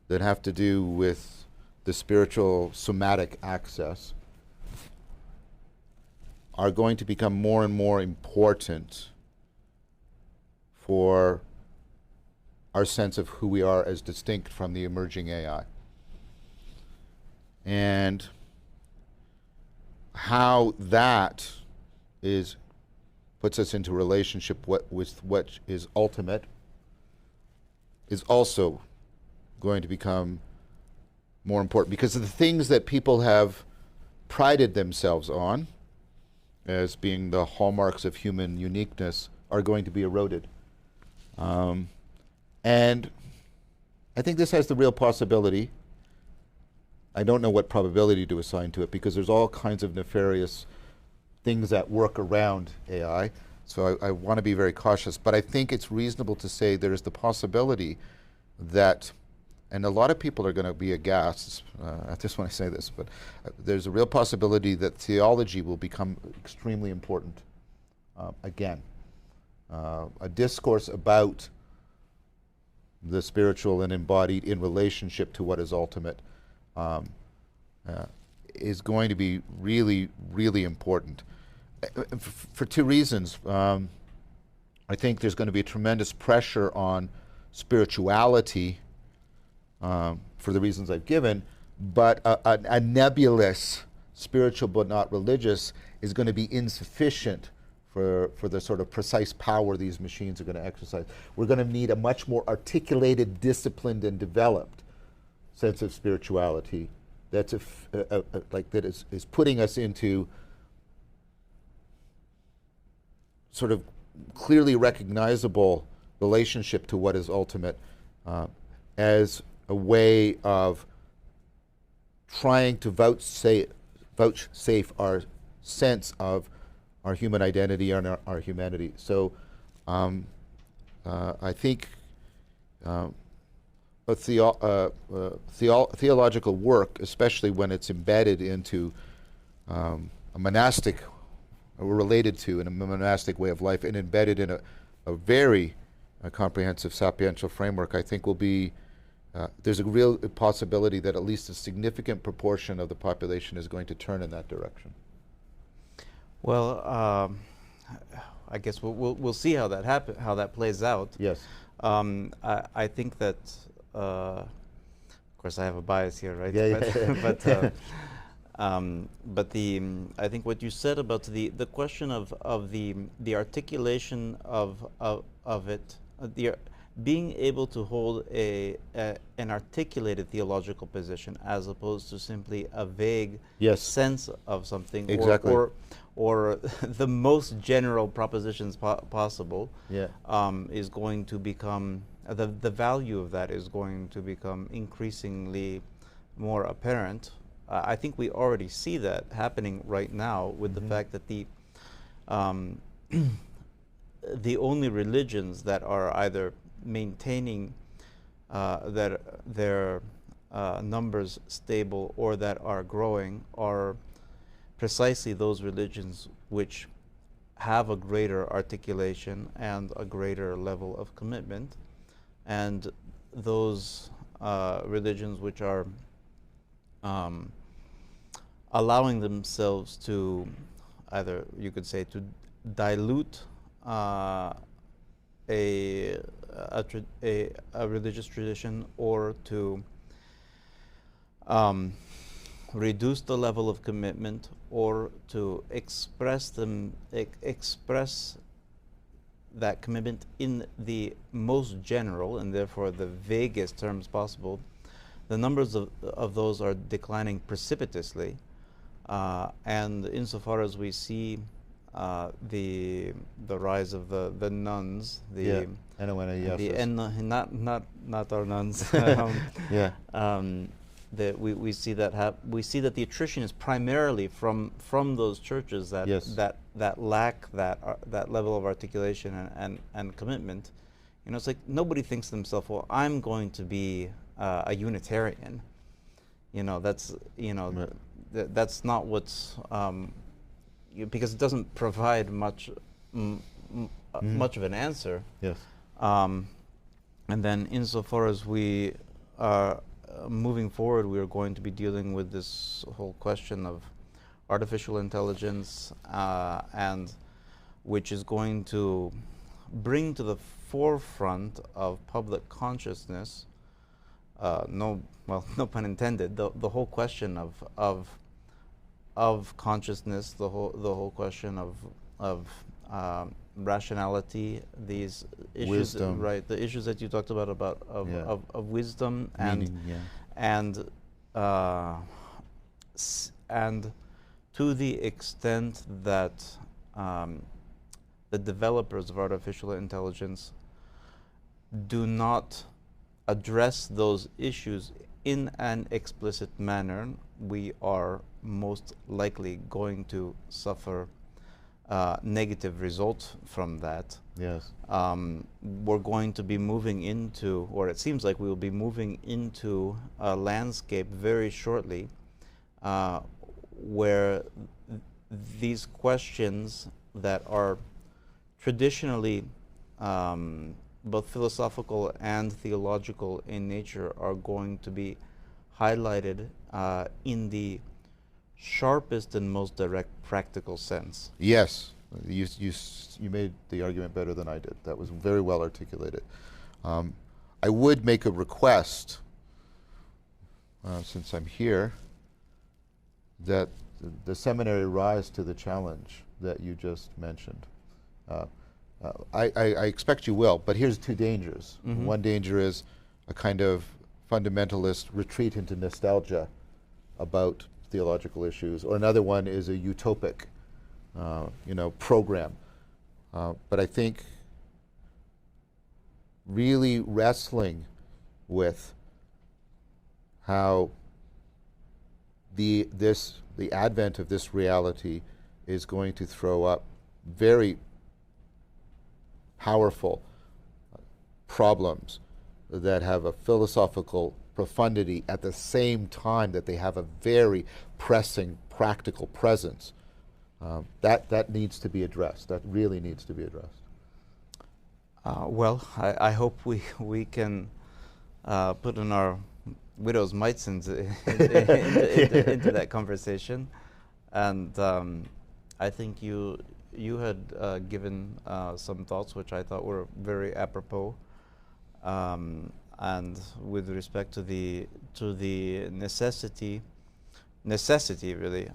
that have to do with the spiritual somatic access are going to become more and more important for our sense of who we are as distinct from the emerging AI. And how that puts us into relationship with what is ultimate is also going to become more important, because of the things that people have prided themselves on as being the hallmarks of human uniqueness are going to be eroded. And I think this has the real possibility. I don't know what probability to assign to it, because there's all kinds of nefarious things at work around AI. So I want to be very cautious. But I think it's reasonable to say there is the possibility that, and a lot of people are going to be aghast at this when I say this, but there's a real possibility that theology will become extremely important again. A discourse about the spiritual and embodied in relationship to what is ultimate is going to be really, really important. For two reasons. I think there's going to be a tremendous pressure on spirituality for the reasons I've given, but a nebulous spiritual but not religious is going to be insufficient for the sort of precise power these machines are going to exercise. We're going to need a much more articulated, disciplined, and developed sense of spirituality that's that is putting us into sort of clearly recognizable relationship to what is ultimate, as a way of trying to vouchsafe our sense of our human identity and our humanity. So I think theological work, especially when it's embedded into a monastic, or related to in a monastic way of life, and embedded in a very comprehensive sapiential framework, I think will be, there's a real possibility that at least a significant proportion of the population is going to turn in that direction. Well, I guess we'll see how that plays out. Yes. I think that, of course, I have a bias here, right? Yeah, but I think what you said about the question of the articulation of it, being able to hold an articulated theological position as opposed to simply a vague sense of something, exactly, or the most general propositions possible, is going to become, the value of that is going to become increasingly more apparent. I think we already see that happening right now with the fact that the only religions that are either maintaining their numbers stable or that are growing are precisely those religions which have a greater articulation and a greater level of commitment, and those religions which are allowing themselves to either, you could say, to dilute a religious tradition, or to reduce the level of commitment, or to express that commitment in the most general and therefore the vaguest terms possible. The numbers of those are declining precipitously, and insofar as we see the rise of the nuns, not our nuns, that we see that the attrition is primarily from those churches that lack that level of articulation and commitment. You know, it's like nobody thinks to themselves, well, I'm going to be a Unitarian. You know, that's that's not what's because it doesn't provide much much of an answer. Yes. And then insofar as we are moving forward, we are going to be dealing with this whole question of artificial intelligence, and which is going to bring to the forefront of public consciousness, no pun intended, the whole question of consciousness, the whole question of rationality, these issues, wisdom, right? The issues that you talked about of wisdom and meaning, and to the extent that the developers of artificial intelligence do not address those issues in an explicit manner, we are most likely going to suffer negative results from that. Yes. We're going to be moving into, or it seems like we will be moving into a landscape very shortly where these questions that are traditionally both philosophical and theological in nature are going to be highlighted in the sharpest and most direct practical sense. Yes, you made the argument better than I did. That was very well articulated. I would make a request since I'm here, that the seminary rise to the challenge that you just mentioned. I expect you will, but here's two dangers. Mm-hmm. One danger is a kind of fundamentalist retreat into nostalgia about theological issues, or another one is a utopic, program. But I think really wrestling with how the advent of this reality is going to throw up very powerful problems that have a philosophical profundity at the same time that they have a very pressing practical presence. That needs to be addressed. That really needs to be addressed. Well, I hope we can put in our widow's mites into that conversation. And I think you had given some thoughts which I thought were very apropos, and with respect to the necessity really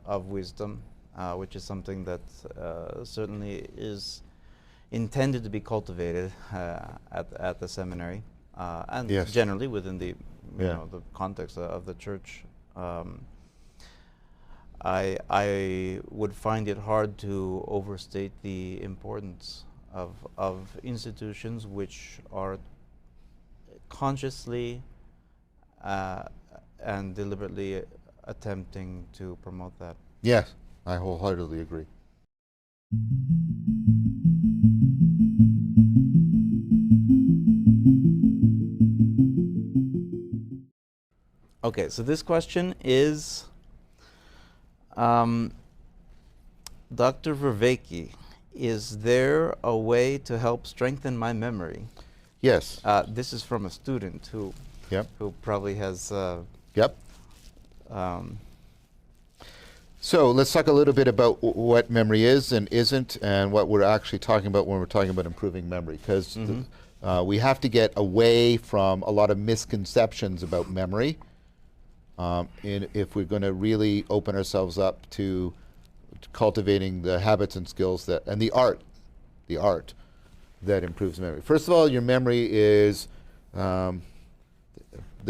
of wisdom, which is something that certainly is intended to be cultivated at the seminary, and yes. generally within the the context of the church. I would find it hard to overstate the importance of institutions which are consciously and deliberately attempting to promote that. Yes, I wholeheartedly agree. Okay, so this question is Dr. Vervaeke, is there a way to help strengthen my memory? Yes. This is from a student who probably has Yep. So let's talk a little bit about what memory is and isn't, and what we're actually talking about when we're talking about improving memory, because we have to get away from a lot of misconceptions about memory if we're going to really open ourselves up to cultivating the habits and skills and the art that improves memory. First of all, your memory is the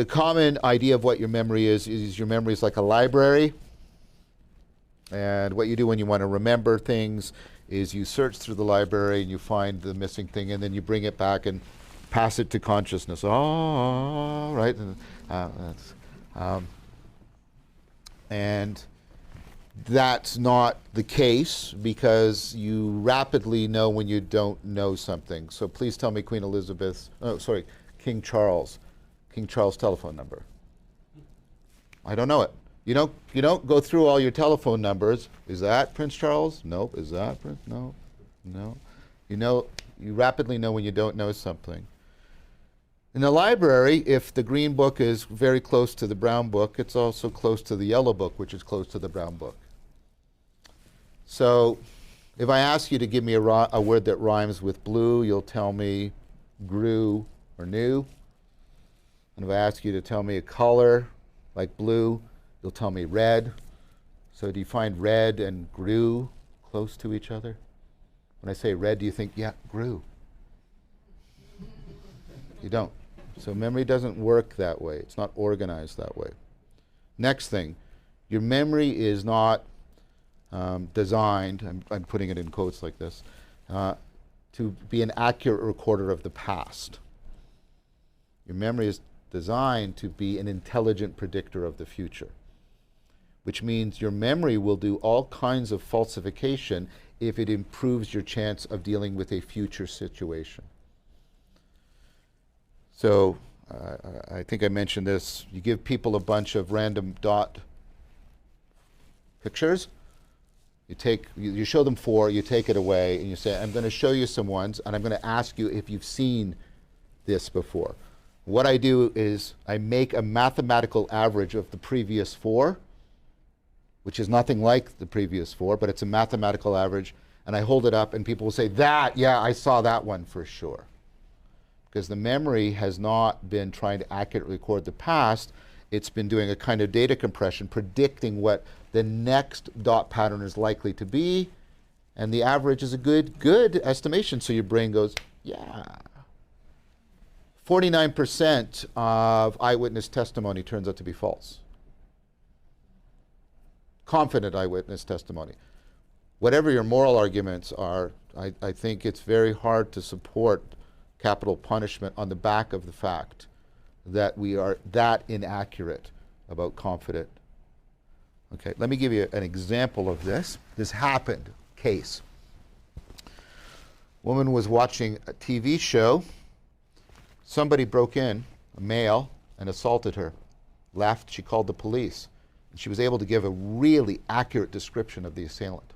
common idea of what your memory is your memory is like a library. And what you do when you want to remember things is you search through the library and you find the missing thing, and then you bring it back and pass it to consciousness. Oh, right. And that's not the case, because you rapidly know when you don't know something. So please tell me King Charles telephone number. I don't know it. You don't go through all your telephone numbers. Is that Prince Charles? Nope. Is that Prince? No. You rapidly know when you don't know something. In the library, if the green book is very close to the brown book, it's also close to the yellow book, which is close to the brown book. So if I ask you to give me a word that rhymes with blue, you'll tell me grew or new. And if I ask you to tell me a color like blue, you'll tell me red. So do you find red and grew close to each other? When I say red, do you think, yeah, grew? You don't. So memory doesn't work that way. It's not organized that way. Next thing, your memory is not designed, I'm putting it in quotes like this, to be an accurate recorder of the past. Your memory is designed to be an intelligent predictor of the future, which means your memory will do all kinds of falsification if it improves your chance of dealing with a future situation. So I think I mentioned this. You give people a bunch of random dot pictures. You show them 4, you take it away, and you say, I'm going to show you some ones, and I'm going to ask you if you've seen this before. What I do is I make a mathematical average of the previous 4, which is nothing like the previous 4, but it's a mathematical average, and I hold it up, and people will say, yeah, I saw that one for sure. Because the memory has not been trying to accurately record the past, it's been doing a kind of data compression, predicting what the next dot pattern is likely to be, and the average is a good estimation. So your brain goes, yeah. 49% of eyewitness testimony turns out to be false. Confident eyewitness testimony. Whatever your moral arguments are, I think it's very hard to support capital punishment on the back of the fact that we are that inaccurate about confident. Okay, let me give you an example of this. This happened, case. Woman was watching a TV show. Somebody broke in, a male, and assaulted her. Left, she called the police. And she was able to give a really accurate description of the assailant.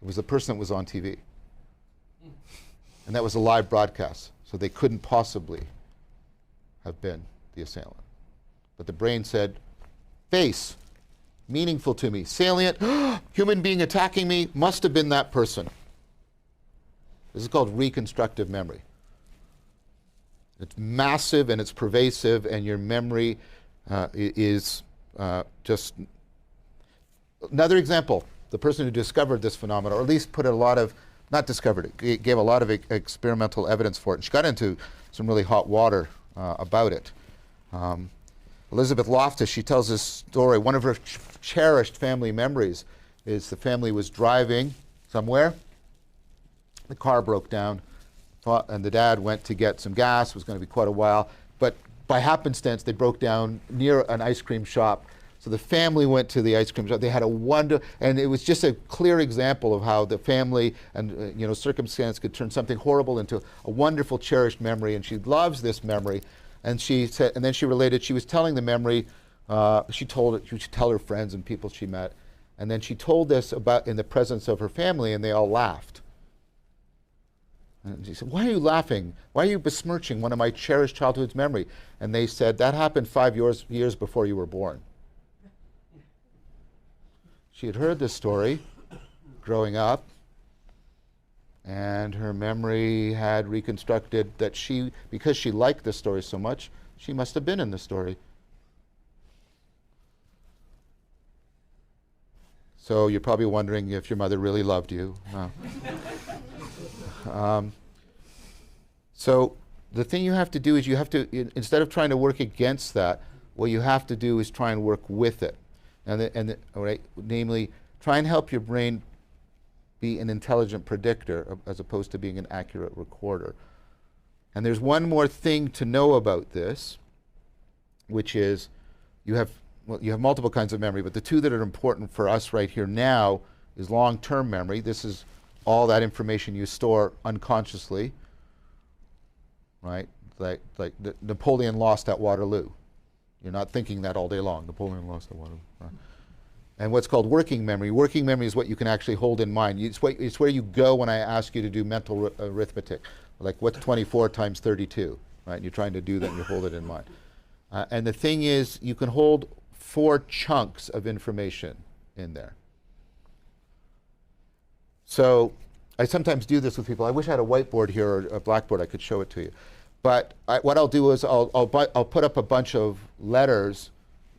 It was the person that was on TV. And that was a live broadcast, so they couldn't possibly have been the assailant. But the brain said, face, meaningful to me. Salient, human being attacking me, must have been that person. This is called reconstructive memory. It's massive and it's pervasive, and your memory is just... Another example, the person who discovered this phenomenon, or at least put a lot of, not discovered it, gave a lot of experimental evidence for it. And she got into some really hot water about it. Elizabeth Loftus, she tells this story. One of her cherished family memories is the family was driving somewhere. The car broke down, and the dad went to get some gas. It was going to be quite a while. But by happenstance, they broke down near an ice cream shop. So the family went to the ice cream shop. They had a and it was just a clear example of how the family and circumstance could turn something horrible into a wonderful, cherished memory. And she loves this memory. And she said, and then she related. She was telling the memory. She told it. She would tell her friends and people she met. And then she told this about in the presence of her family, and they all laughed. And she said, "Why are you laughing? Why are you besmirching one of my cherished childhood's memory?" And they said, "That happened 5 years before you were born." She had heard this story growing up, and her memory had reconstructed that because she liked this story so much, she must have been in the story. So you're probably wondering if your mother really loved you. So the thing you have to do is you have to, instead of trying to work against that, what you have to do is try and work with it. All right, namely, try and help your brain be an intelligent predictor as opposed to being an accurate recorder. And there's one more thing to know about this, which is you have multiple kinds of memory, but the two that are important for us right here now is long-term memory. This is all that information you store unconsciously, right? Like Napoleon lost at Waterloo. You're not thinking that all day long. Napoleon lost at Waterloo. Right? And what's called working memory. Working memory is what you can actually hold in mind. It's where you go when I ask you to do mental arithmetic. Like, what's 24 times 32? Right? And you're trying to do that and you hold it in mind. And the thing is, you can hold 4 chunks of information in there. So I sometimes do this with people. I wish I had a whiteboard here or a blackboard. I could show it to you. But what I'll do is I'll put up a bunch of letters,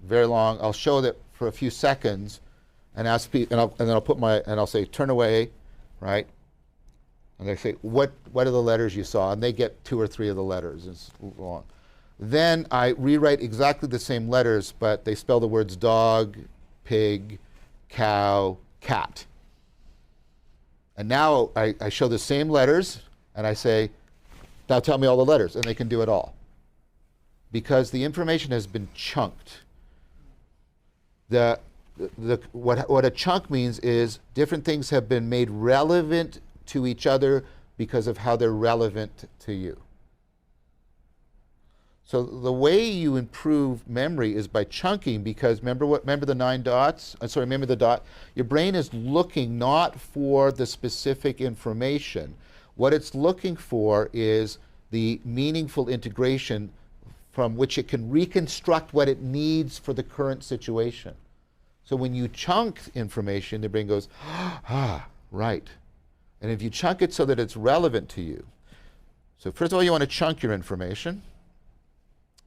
very long. I'll show that for a few seconds, and ask people, and then I'll say, turn away, right? And they say, what are the letters you saw? And they get 2 or 3 of the letters. It's long. Then I rewrite exactly the same letters, but they spell the words dog, pig, cow, cat. And now I show the same letters, and I say, now tell me all the letters, and they can do it all. Because the information has been chunked. What a chunk means is different things have been made relevant to each other because of how they're relevant to you. So the way you improve memory is by chunking, because remember the 9 dots? Remember the dot? Your brain is looking not for the specific information. What it's looking for is the meaningful integration from which it can reconstruct what it needs for the current situation. So when you chunk information, the brain goes, ah, right. And if you chunk it so that it's relevant to you. So first of all, you want to chunk your information.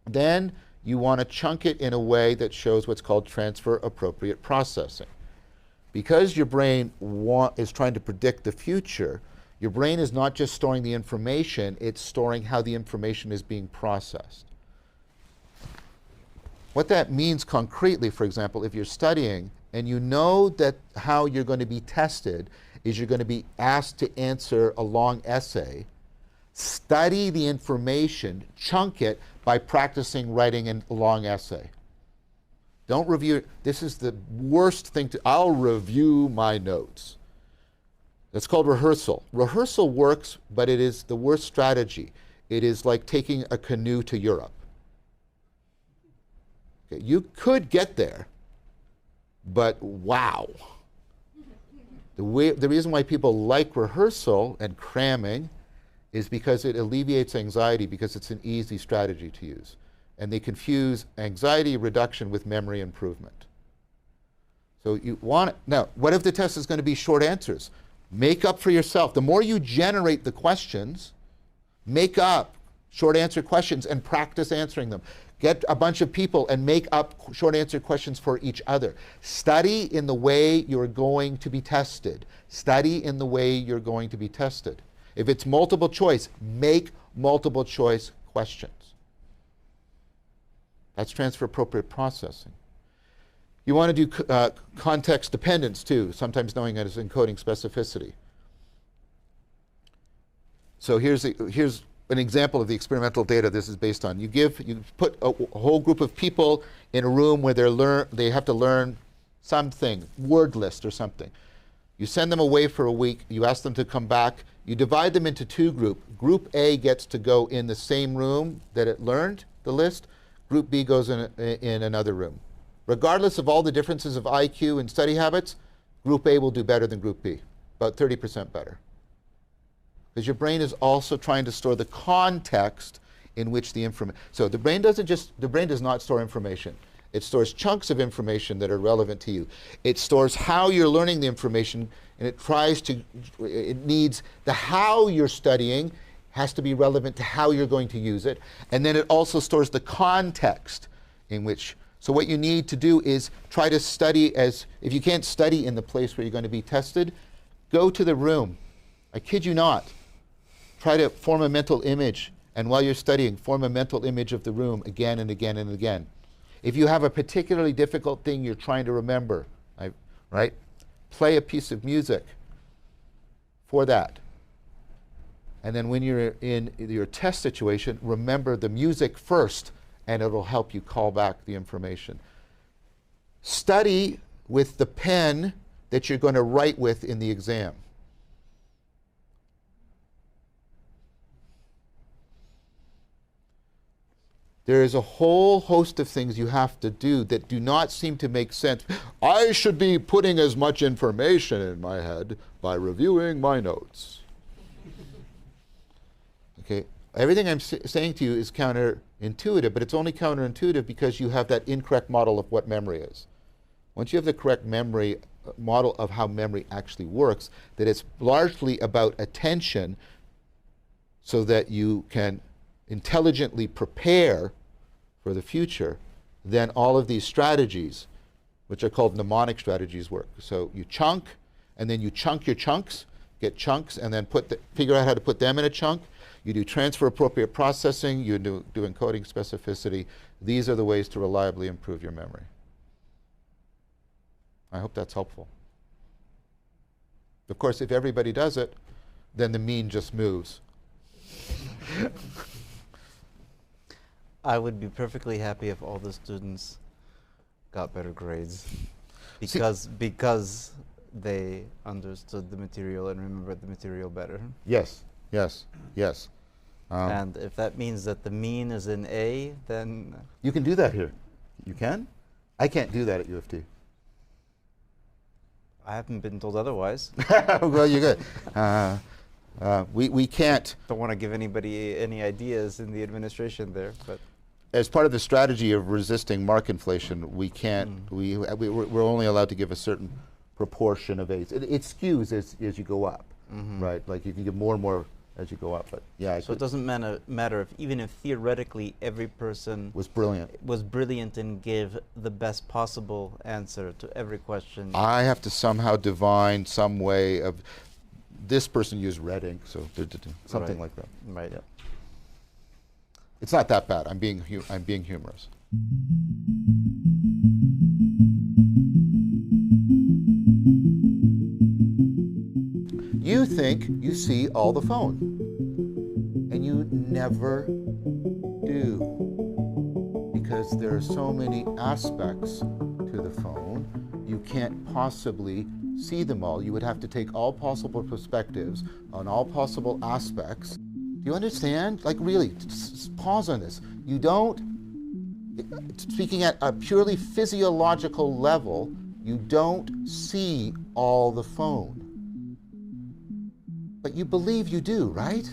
Then you want to chunk it in a way that shows what's called transfer appropriate processing. Because your brain is trying to predict the future, your brain is not just storing the information, it's storing how the information is being processed. What that means concretely, for example, if you're studying and you know that how you're going to be tested is you're going to be asked to answer a long essay, study the information, chunk it by practicing writing a long essay. Don't review it. This is the worst thing I'll review my notes. That's called rehearsal. Rehearsal works, but it is the worst strategy. It is like taking a canoe to Europe. Okay, you could get there, but wow. The reason why people like rehearsal and cramming is because it alleviates anxiety, because it's an easy strategy to use. And they confuse anxiety reduction with memory improvement. So you want it. Now, what if the test is going to be short answers? Make up for yourself. The more you generate the questions, make up short answer questions and practice answering them. Get a bunch of people and make up short answer questions for each other. Study in the way you're going to be tested. Study in the way you're going to be tested. If it's multiple choice, make multiple choice questions. That's transfer appropriate processing. You want to do context dependence too, sometimes knowing it as encoding specificity. So here's an example of the experimental data this is based on. You put a whole group of people in a room where they have to learn something, word list or something. You send them away for a week, you ask them to come back, you divide them into two groups. Group A gets to go in the same room that it learned the list. Group B goes in another room. Regardless of all the differences of IQ and study habits, Group A will do better than Group B, about 30% better. Because your brain is also trying to store the context in which the information. So the brain does not store information. It stores chunks of information that are relevant to you. It stores how you're learning the information, and it needs the how you're studying has to be relevant to how you're going to use it. And then it also stores the context in which. So what you need to do is try to study if you can't study in the place where you're going to be tested, go to the room. I kid you not. Try to form a mental image, and while you're studying, form a mental image of the room again and again and again. If you have a particularly difficult thing you're trying to remember, right? Play a piece of music for that. And then when you're in your test situation, remember the music first, and it'll help you call back the information. Study with the pen that you're going to write with in the exam. There is a whole host of things you have to do that do not seem to make sense. I should be putting as much information in my head by reviewing my notes. Okay, everything I'm saying to you is counterintuitive, but it's only counterintuitive because you have that incorrect model of what memory is. Once you have the correct memory model of how memory actually works, that it's largely about attention so that you can intelligently prepare for the future, then all of these strategies, which are called mnemonic strategies, work. So you chunk, and then you chunk your chunks, get chunks, and then figure out how to put them in a chunk. You do transfer appropriate processing, you do encoding specificity. These are the ways to reliably improve your memory. I hope that's helpful. Of course, if everybody does it, then the mean just moves. I would be perfectly happy if all the students got better grades because they understood the material and remembered the material better. Yes, yes, yes. And if that means that the mean is in A, then... You can do that here. You can? I can't do that at U of T. I haven't been told otherwise. Well, you're good. We can't... Don't want to give anybody any ideas in the administration there, but... As part of the strategy of resisting mark inflation, we can't, we're only allowed to give a certain proportion of A's. It skews as you go up, right? Like if you give more and more as you go up. But yeah, So it doesn't matter if, even if theoretically every person was brilliant. was brilliant and give the best possible answer to every question. I have to somehow divine some way of, this person used red ink, so something like that. Right. Yeah. It's not that bad. I'm being humorous. You think you see all the phone, and you never do, because there are so many aspects to the phone, you can't possibly see them all. You would have to take all possible perspectives on all possible aspects. Do you understand? Like, really, just pause on this. You don't, speaking at a purely physiological level, you don't see all the phone. But you believe you do, right?